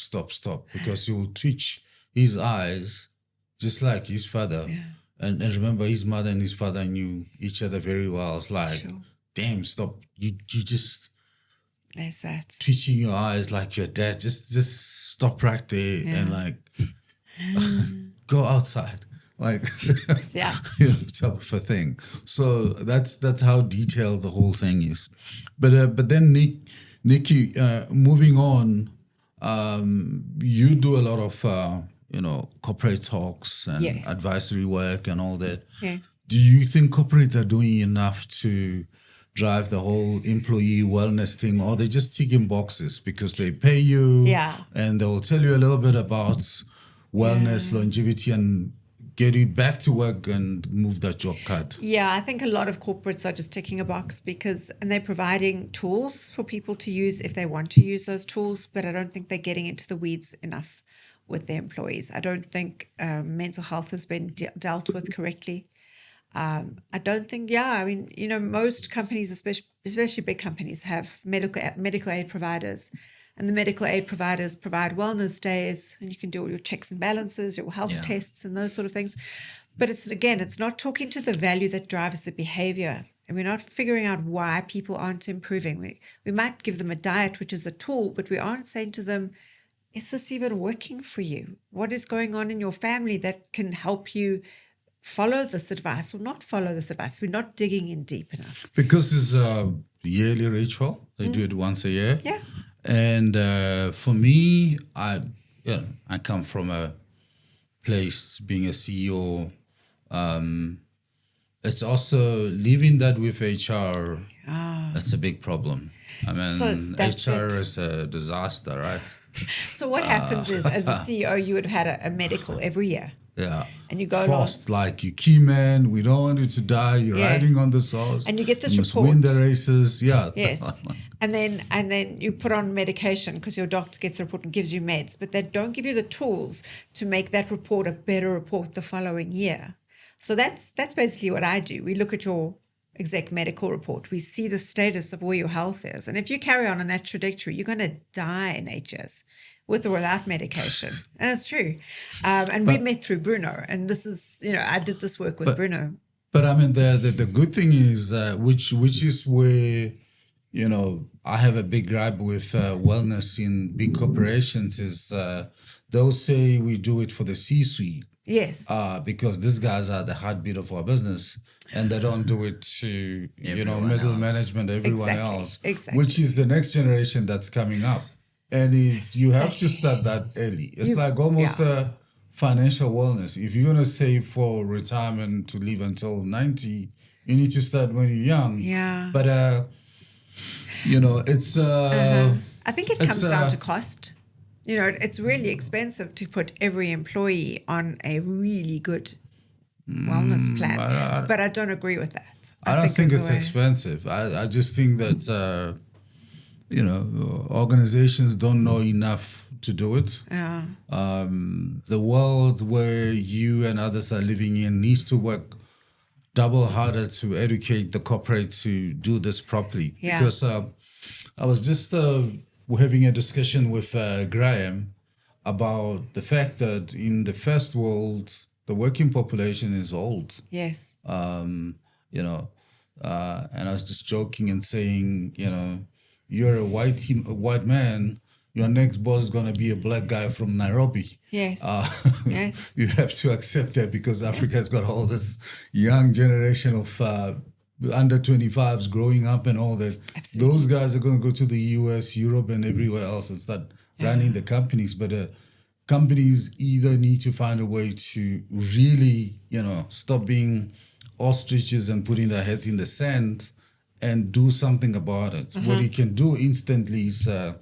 because he will twitch his eyes just like his father. Yeah. And remember, his mother and his father knew each other very well. It's like, damn, stop. You just there's that twitching your eyes like your dad. Just stop right there and like go outside. Like type of a thing. So that's how detailed the whole thing is. But then Nikki, moving on, you do a lot of corporate talks and advisory work and all that. Yeah. Do you think corporates are doing enough to drive the whole employee wellness thing, or they just ticking boxes because they pay you and they'll tell you a little bit about wellness, longevity, and get you back to work and move that job cut? Yeah, I think a lot of corporates are just ticking a box and they're providing tools for people to use if they want to use those tools, but I don't think they're getting into the weeds enough with their employees. I don't think mental health has been dealt with correctly. I don't think, most companies, especially big companies, have medical aid providers. And the medical aid providers provide wellness days, and you can do all your checks and balances, your health tests and those sort of things. But it's not talking to the value that drives the behavior. And we're not figuring out why people aren't improving. We might give them a diet, which is a tool, but we aren't saying to them, is this even working for you? What is going on in your family that can help you follow this advice or not follow this advice? We're not digging in deep enough. Because it's a yearly ritual. They do it once a year. Yeah. And for me, I come from a place being a CEO. It's also living that with HR. That's a big problem. I mean, HR is a disaster, right? So what happens is, as a CEO, you would have had a medical every year. Yeah. And you go forced, like you key man, we don't want you to die, you're riding on this horse. And you get this you report. Must win the races. Yeah. Yes. And then you put on medication because your doctor gets a report and gives you meds, but they don't give you the tools to make that report a better report the following year. So that's basically what I do. We look at your exec medical report. We see the status of where your health is. And if you carry on that trajectory, you're going to die in HS with or without medication. And it's true. And we met through Bruno. And this is, I did this work with Bruno. But I mean, the good thing is, which is where, I have a big gripe with wellness in big corporations is they'll say we do it for the C-suite. Yes. Because these guys are the heartbeat of our business, and they don't do it to Everyone middle else. management, everyone Exactly, else, exactly. which is the next generation that's coming up, and you have to start that early. It's like almost a financial wellness. If you're gonna save for retirement to live until 90, you need to start when you're young. Yeah. But it's I think it comes down to cost. It's really expensive to put every employee on a really good wellness plan. But I don't agree with that. I don't think it's expensive. I just think that organizations don't know enough to do it. Yeah. The world where you and others are living in needs to work double harder to educate the corporate to do this properly. Yeah. Because I was just having a discussion with Graham about the fact that in the first world, the working population is old. Yes. And I was just joking and saying, you're a white man, your next boss is going to be a black guy from Nairobi. Yes. Yes. You have to accept that because Africa's got all this young generation of under 25s growing up and all that. Absolutely. Those guys are going to go to the US, Europe, and everywhere else and start running the companies. But companies either need to find a way to really, stop being ostriches and putting their heads in the sand and do something about it. What you can do instantly is, the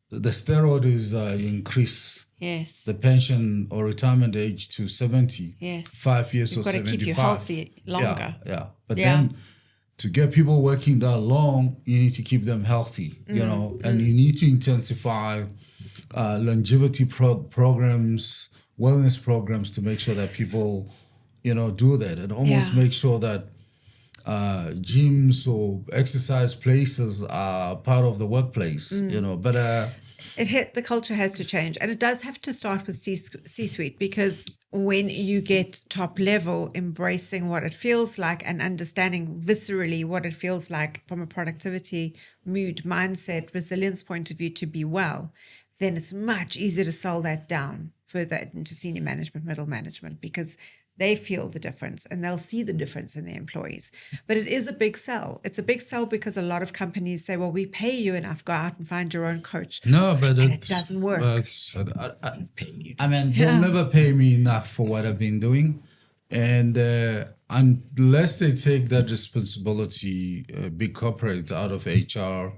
steroid is increase Yes. the pension or retirement age to 70. Yes. 5 years You've or got to 75. keep you healthy longer. Yeah. But Yeah. then to get people working that long, you need to keep them healthy, and you need to intensify longevity programs, wellness programs to make sure that people, do that and almost make sure that gyms or exercise places are part of the workplace, but The culture has to change, and it does have to start with C-suite, because when you get top level embracing what it feels like and understanding viscerally what it feels like from a productivity, mood, mindset, resilience point of view to be well, then it's much easier to sell that down further into senior management, middle management, because they feel the difference and they'll see the difference in their employees. But it is a big sell. It's a big sell because a lot of companies say, well, we pay you enough, go out and find your own coach. no, but it doesn't work. I mean, they'll never pay me enough for what I've been doing. And unless they take that responsibility, big corporates out of HR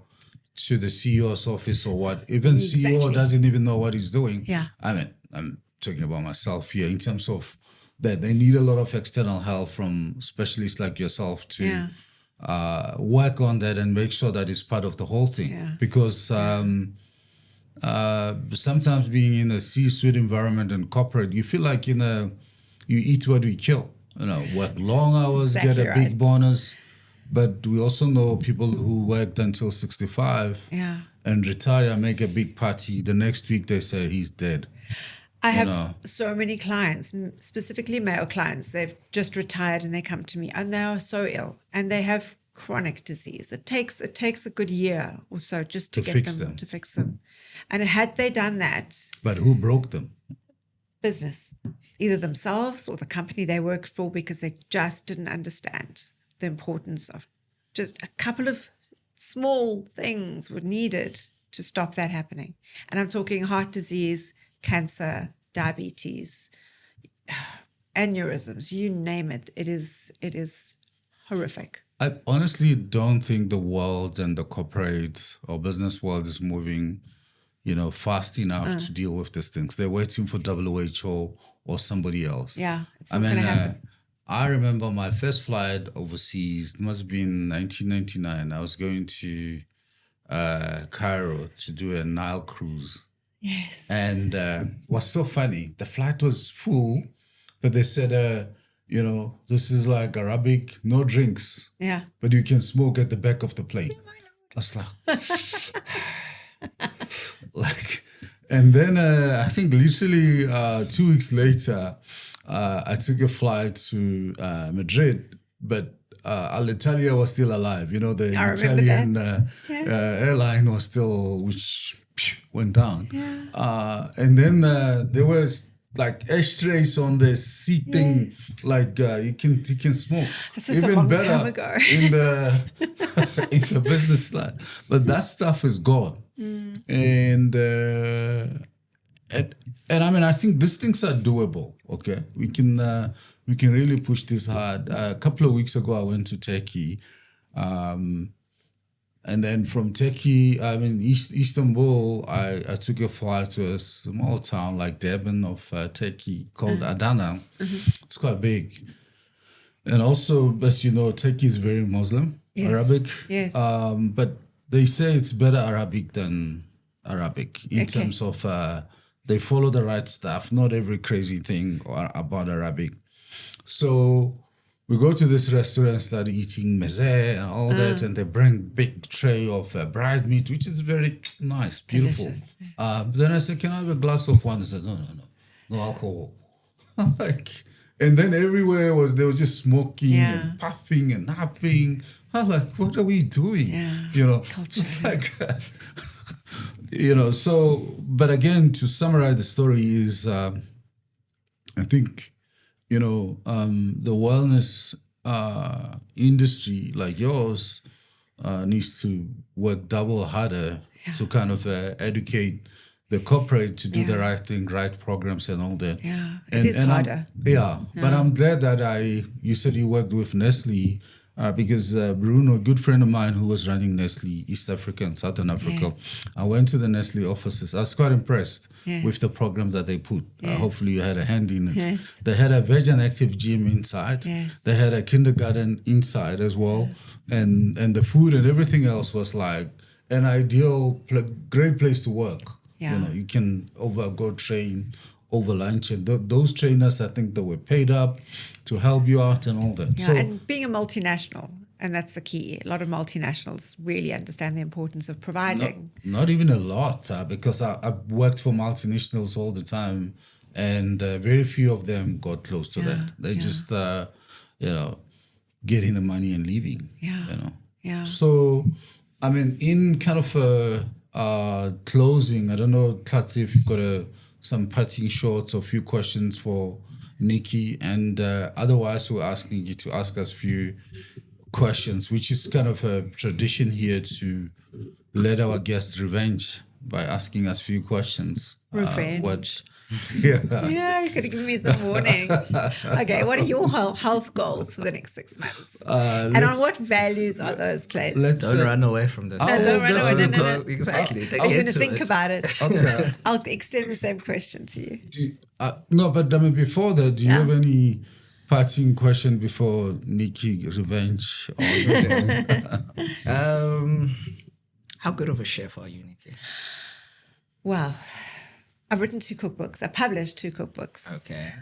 to the CEO's office or what, even CEO doesn't even know what he's doing. Yeah. I mean, I'm talking about myself here in terms of that they need a lot of external help from specialists like yourself to work on that and make sure that it's part of the whole thing. Yeah. Because sometimes being in a C-suite environment and corporate, you feel like you eat what we kill. Work long hours, get a big bonus. But we also know people who worked until 65 and retire, make a big party. The next week they say he's dead. I have so many clients, specifically male clients. They've just retired and they come to me and they are so ill and they have chronic disease. It takes a good year or so just to get them to fix them. And had they done that, but who broke them? Business, either themselves or the company they worked for, because they just didn't understand the importance of just a couple of small things were needed to stop that happening. And I'm talking heart disease, cancer, diabetes, aneurysms, you name it. It is horrific. I honestly don't think the world and the corporate or business world is moving, fast enough to deal with these things. They're waiting for WHO or somebody else. Yeah, it's not going to happen. I remember my first flight overseas, it must have been 1999. I was going to Cairo to do a Nile cruise. Yes. And what's so funny, the flight was full, but they said, this is like Arabic, no drinks. Yeah. But you can smoke at the back of the plane. I was like, and then I think literally 2 weeks later, I took a flight to Madrid, but Alitalia was still alive. You know, the I remember Italian that. airline was still, which went down. And then there was like ashtrays on the seating, like you can smoke. This is a long time ago. in the in the business side, but that stuff is gone. And I mean, I think these things are doable. Okay, we can really push this hard. A couple of weeks ago, I went to Turkey, and then from Turkey, I mean Istanbul, I took a flight to a small town like Devon of Turkey called Adana. It's quite big, and also, as you know, Turkey is very Muslim, Arabic. Yes. But they say it's better Arabic than Arabic in terms of they follow the right stuff, not every crazy thing about Arabic. So we go to this restaurant, start eating mezze and all that, and they bring big tray of bride meat, which is very nice, beautiful. Delicious. Then I said, can I have a glass of wine? They said, no alcohol. Like, and then everywhere they were just smoking and puffing and huffing. I'm like, what are we doing? You know, it's like, you know, so, but again, to summarize the story is, I think, you know, the wellness industry like yours needs to work double harder to kind of educate the corporate to do the right thing, right programs and all that. Yeah, it is harder. But I'm glad that you said you worked with Nestle because Bruno, a good friend of mine who was running Nestle East Africa and Southern Africa, I went to the Nestle offices. I was quite impressed with the program that they put. Hopefully you had a hand in it. They had a Vegan Active gym inside. They had a kindergarten inside as well. And the food and everything else was like an ideal, great place to work. You know, you can go train over lunch, and those trainers, I think they were paid up to help you out and all that. Yeah, So, and being a multinational, and that's the key. A lot of multinationals really understand the importance of providing. not even a lot, because I've worked for multinationals all the time, and very few of them got close to that. They just, you know, getting the money and leaving. You know. So, I mean, in kind of closing, I don't know, Tlhatsi, if you've got some parting shots or a few questions for Nikki, and otherwise we're asking you to ask us a few questions, which is kind of a tradition here to let our guests revenge by asking us a few questions. Revenge. You could have given me some warning. Okay, what are your health goals for the next 6 months? And on what values are those placed? Don't run away from this. No, don't run away. No. Exactly. Are you going to think about it? Okay. I'll extend the same question to you. No, but I mean, before that, do you have any parting question before Nikki revenge? How good of a chef are you, Nikki? Well, I've written 2 cookbooks. I published 2 cookbooks. Okay.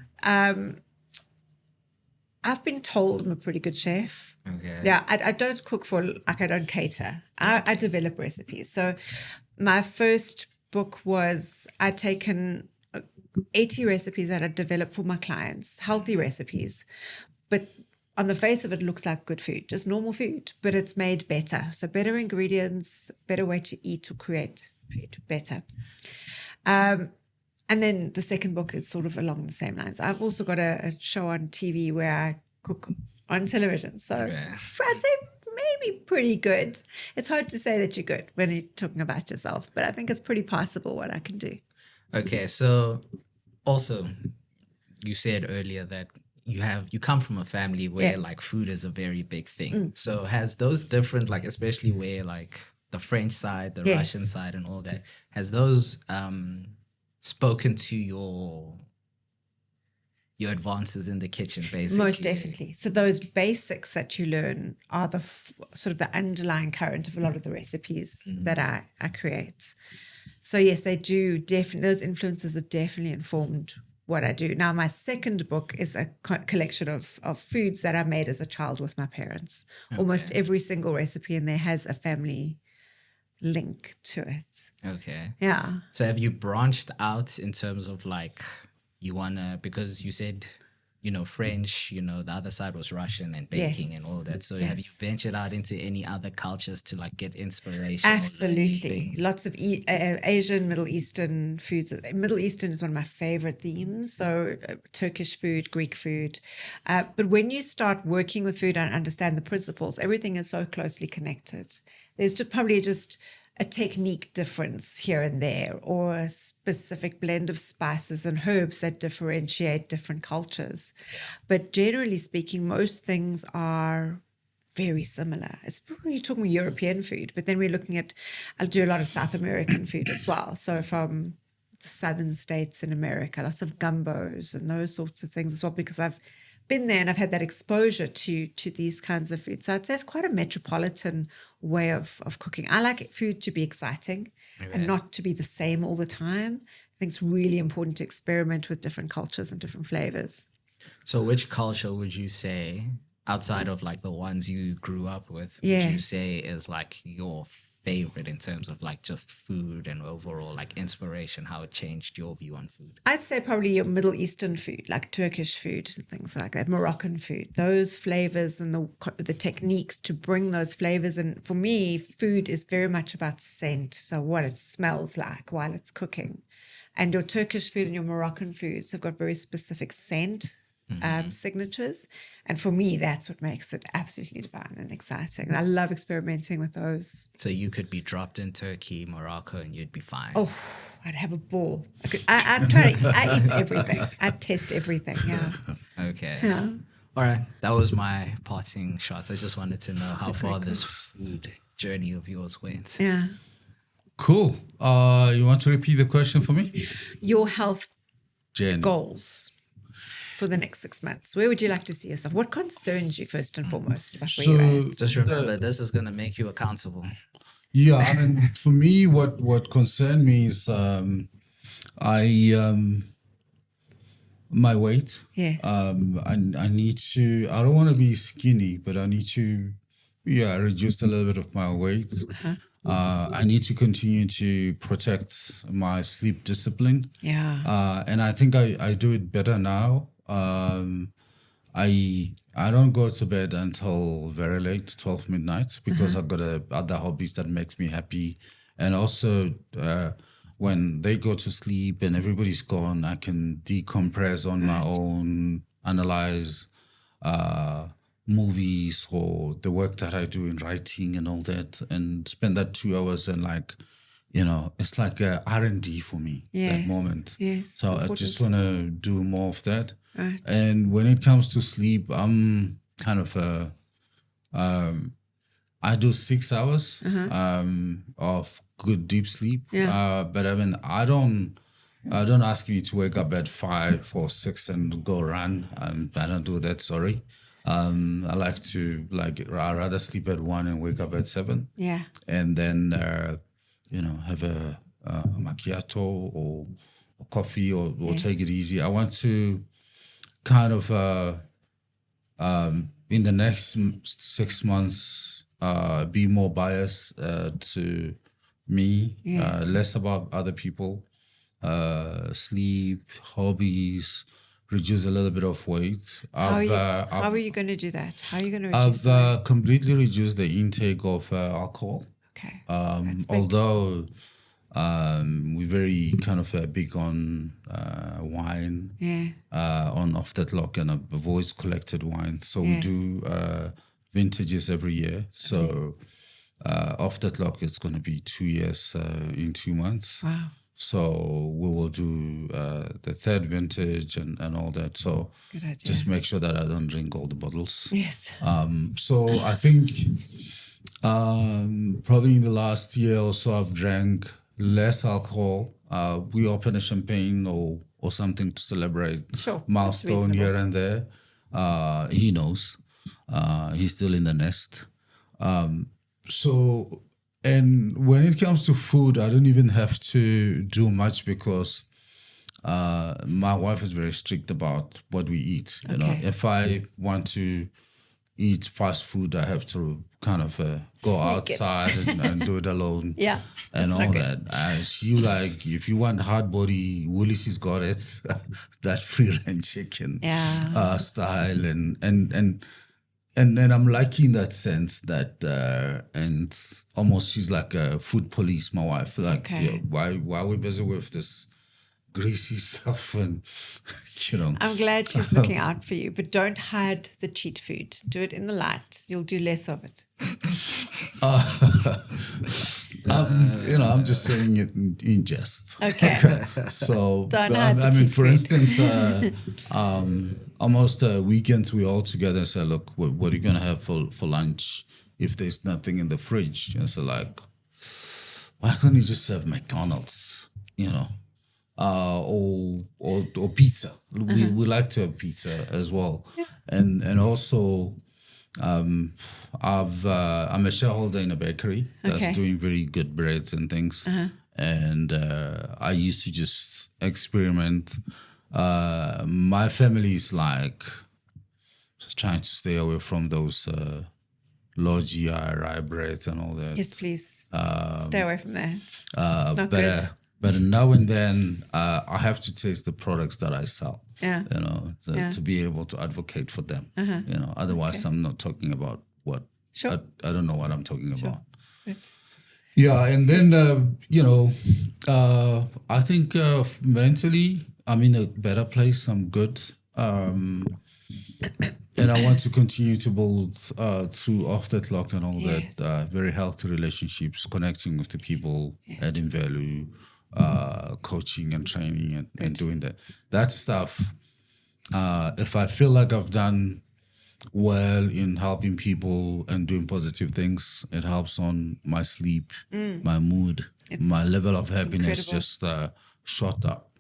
I've been told I'm a pretty good chef. Okay. Yeah, I don't cook I don't cater. I develop recipes. So my first book was, I'd taken 80 recipes that I developed for my clients, healthy recipes. But on the face of it, looks like good food, just normal food, but it's made better. So better ingredients, better way to eat or create food, better. And then the second book is sort of along the same lines. I've also got a show on TV where I cook on television. So I'd say maybe pretty good. It's hard to say that you're good when you're talking about yourself, but I think it's pretty possible what I can do. Okay, so also you said earlier that you come from a family where like food is a very big thing. So has those different, like especially where like the French side, the Russian side and all that, has those spoken to your advances in the kitchen, basically? Most definitely. So those basics that you learn are the sort of the underlying current of a lot of the recipes that I create. So yes, they do definitely, those influences have definitely informed what I do. Now, my second book is a collection of foods that I made as a child with my parents. Okay. Almost every single recipe in there has a family link to it. Okay. Yeah. So have you branched out in terms of like, you want to, because you said French, the other side was Russian and baking and all that. So have you ventured out into any other cultures to like get inspiration? Absolutely. Lots of Asian, Middle Eastern foods. Middle Eastern is one of my favorite themes. So Turkish food, Greek food. But when you start working with food and understand the principles, everything is so closely connected. There's probably just a technique difference here and there, or a specific blend of spices and herbs that differentiate different cultures. But generally speaking, most things are very similar. It's probably talking European food, but then we're looking at, I do a lot of South American food as well. So from the southern states in America, lots of gumbos and those sorts of things as well, because I've been there and I've had that exposure to these kinds of food. So I'd say it's quite a metropolitan way of cooking. I like food to be exciting and not to be the same all the time. I think it's really important to experiment with different cultures and different flavors. So which culture would you say, outside of like the ones you grew up with, would you say is like your favorite in terms of like just food and overall like inspiration, how it changed your view on food? I'd say probably your Middle Eastern food, like Turkish food and things like that, Moroccan food, those flavors and the techniques to bring those flavors. And for me, food is very much about scent. So what it smells like while it's cooking. And your Turkish food and your Moroccan foods have got very specific scent signatures. And for me, that's what makes it absolutely divine and exciting. I love experimenting with those. So you could be dropped in Turkey, Morocco, and you'd be fine. Oh, I'd have a ball. I eat everything. I'd test everything, yeah. Okay. Yeah. All right. That was my parting shot. I just wanted to know how far this food journey of yours went. Yeah. Cool. You want to repeat the question for me? Your health Jen. goals for the next 6 months. Where would you like to see yourself? What concerns you first and foremost about where you're at? Just remember, this is going to make you accountable. Yeah, I mean, for me, what concerned me is my weight. Yes. I need to. I don't want to be skinny, but I need to. Reduce a little bit of my weight. I need to continue to protect my sleep discipline. Yeah. And I think I do it better now. I don't go to bed until very late, 12 midnight, because I've got other hobbies that makes me happy. And also, when they go to sleep and everybody's gone, I can decompress on my own, analyze movies or the work that I do in writing and all that, and spend that 2 hours and it's like a R&D for me, that moment. Yes. So I just want to do more of that. Right. And when it comes to sleep, I'm kind of I do 6 hours of good deep sleep. Yeah. But I mean, I don't ask me to wake up at 5 or 6 and go run. I don't do that. Sorry. I like to I rather sleep at 1 and wake up at 7. Yeah. And then have a macchiato or coffee or take it easy. I want to kind of in the next 6 months be more biased to me, less about other people, sleep, hobbies, reduce a little bit of weight. How are you going to do that? How are you going to reduce I've completely reduced the intake of alcohol. Okay. Although we're very kind of big on wine, on Off That Lock, and I've always collected wine. So we do vintages every year. So Off That Lock, it's going to be 2 years in 2 months. Wow. So we will do the third vintage and all that. So Good idea. just make sure that I don't drink all the bottles. Yes. So I think probably in the last year or so, I've drank less alcohol. We open a champagne or something to celebrate milestone here and there. He knows. He's still in the nest. And when it comes to food, I don't even have to do much because my wife is very strict about what we eat. You know, if I want to eat fast food. I have to kind of go Sneak it. outside and do it alone. Yeah, And that's all not good. that. As you like, if you want hard body, Woolies has got it. That free range chicken style, and I'm lucky in that sense that and almost she's like a food police. My wife, like, why are we busy with this greasy stuff? And I'm glad she's looking out for you, but don't hide the cheat food. Do it in the light. You'll do less of it. I'm just saying it in jest. Okay. So Don't hide the I mean, cheat for food. instance, almost weekends we all together and say, look, what are you gonna have for lunch if there's nothing in the fridge? And so like, why can't you just have McDonald's? Or pizza. We like to have pizza as well, and also. I'm a shareholder in a bakery that's doing very good breads and things, and I used to just experiment. My family is like just trying to stay away from those low GI rye breads and all that. Yes, please. Stay away from that. It's not good. But now and then, I have to taste the products that I sell. Yeah. To be able to advocate for them. Otherwise, I'm not talking about what. Sure. I don't know what I'm talking about. Right. Yeah, and then I think mentally I'm in a better place. I'm good, and I want to continue to build through Off the Clock and all that very healthy relationships, connecting with the people, adding value. Coaching and training and doing that stuff. If I feel like I've done well in helping people and doing positive things, it helps on my sleep, my mood, my level of happiness just shot up.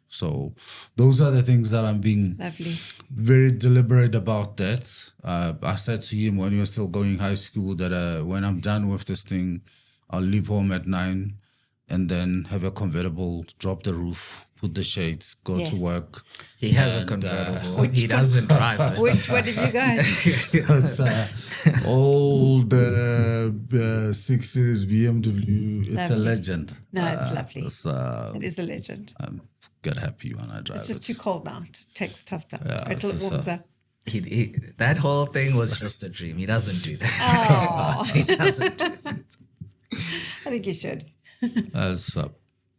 So those are the things that I'm being very deliberate about. That I said to him when he was still going high school that when I'm done with this thing, I'll leave home at 9. And then have a convertible, drop the roof, put the shades, go to work. He has a convertible. He doesn't drive it. What have you got? It's old 6 Series BMW. It's a legend. No, it's lovely. It is a legend. I'm get happy when I drive it. It's just too cold now to take the top down until it just, warms up. He that whole thing was just a dream. He doesn't do that. He doesn't do that. I think you should.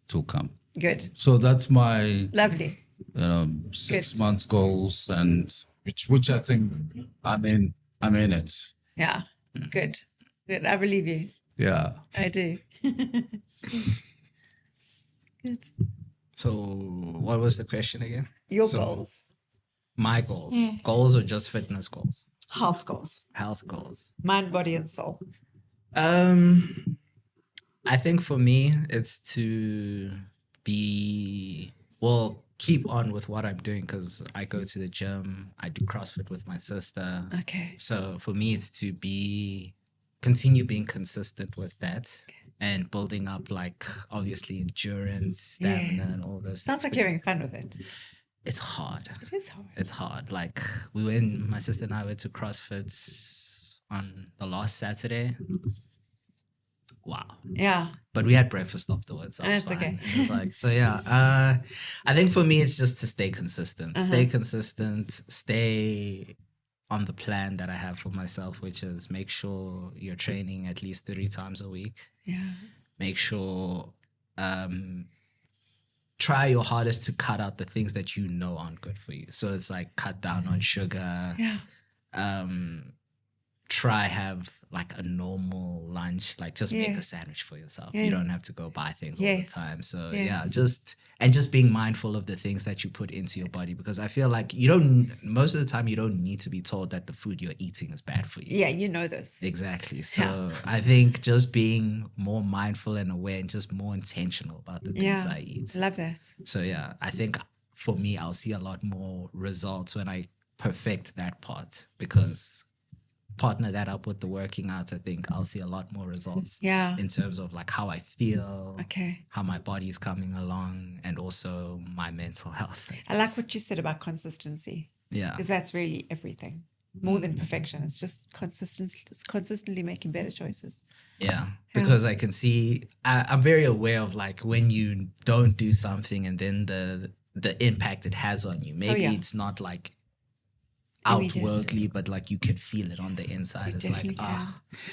To come. Good. So that's my lovely 6 months goals, and which I think I'm in it. Yeah. Good. I believe you. Yeah. I do. Good. So what was the question again? Your goals. My goals. Goals or just fitness goals? Health goals. Health goals. Mind, body, and soul. I think for me, it's to keep on with what I'm doing because I go to the gym, I do CrossFit with my sister. Okay. So for me, it's to continue being consistent with that and building up, like, obviously endurance, stamina, and all those Sounds like you're having fun with it. It's hard. It is hard. It's hard. Like, my sister and I went to CrossFit on the last Saturday. Wow. Yeah. But we had breakfast afterwards. So That's fine. okay. It was like, so yeah. I think for me, it's just to stay consistent. Stay consistent. Stay on the plan that I have for myself, which is make sure you're training at least 3 times a week. Yeah. Make sure, try your hardest to cut out the things that you know aren't good for you. So it's like cut down on sugar. Yeah. Try have like a normal lunch, like just make a sandwich for yourself. You don't have to go buy things all the time. So just being mindful of the things that you put into your body, because I feel like most of the time you don't need to be told that the food you're eating is bad for you. Yeah, you know this. Exactly. So I think just being more mindful and aware and just more intentional about the things I eat. Love that. So yeah, I think for me, I'll see a lot more results when I perfect that part, because partner that up with the working out, I think I'll see a lot more results in terms of like how I feel, how my body is coming along, and also my mental health. I like what you said about consistency. Yeah. Because that's really everything. more than perfection. It's just consistently making better choices. Yeah, because I can see, I'm very aware of like when you don't do something and then the impact it has on you. Maybe it's not like outwardly, but like you can feel it on the inside. It's like,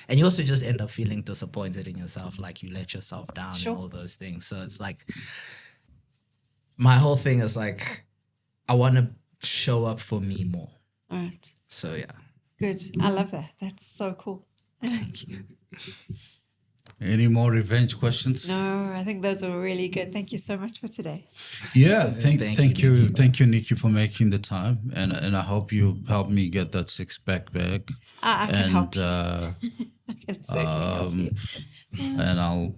and you also just end up feeling disappointed in yourself, like you let yourself down and all those things. So it's like, my whole thing is like, I want to show up for me more. All right. So yeah. Good. I love that. That's so cool. Thank you. Any more revenge questions? No, I think those were really good. Thank you so much for today. Yeah, thank you, Nikki, for making the time, and I hope you help me get that 6-pack back. I can help you. I can certainly help you. And I'll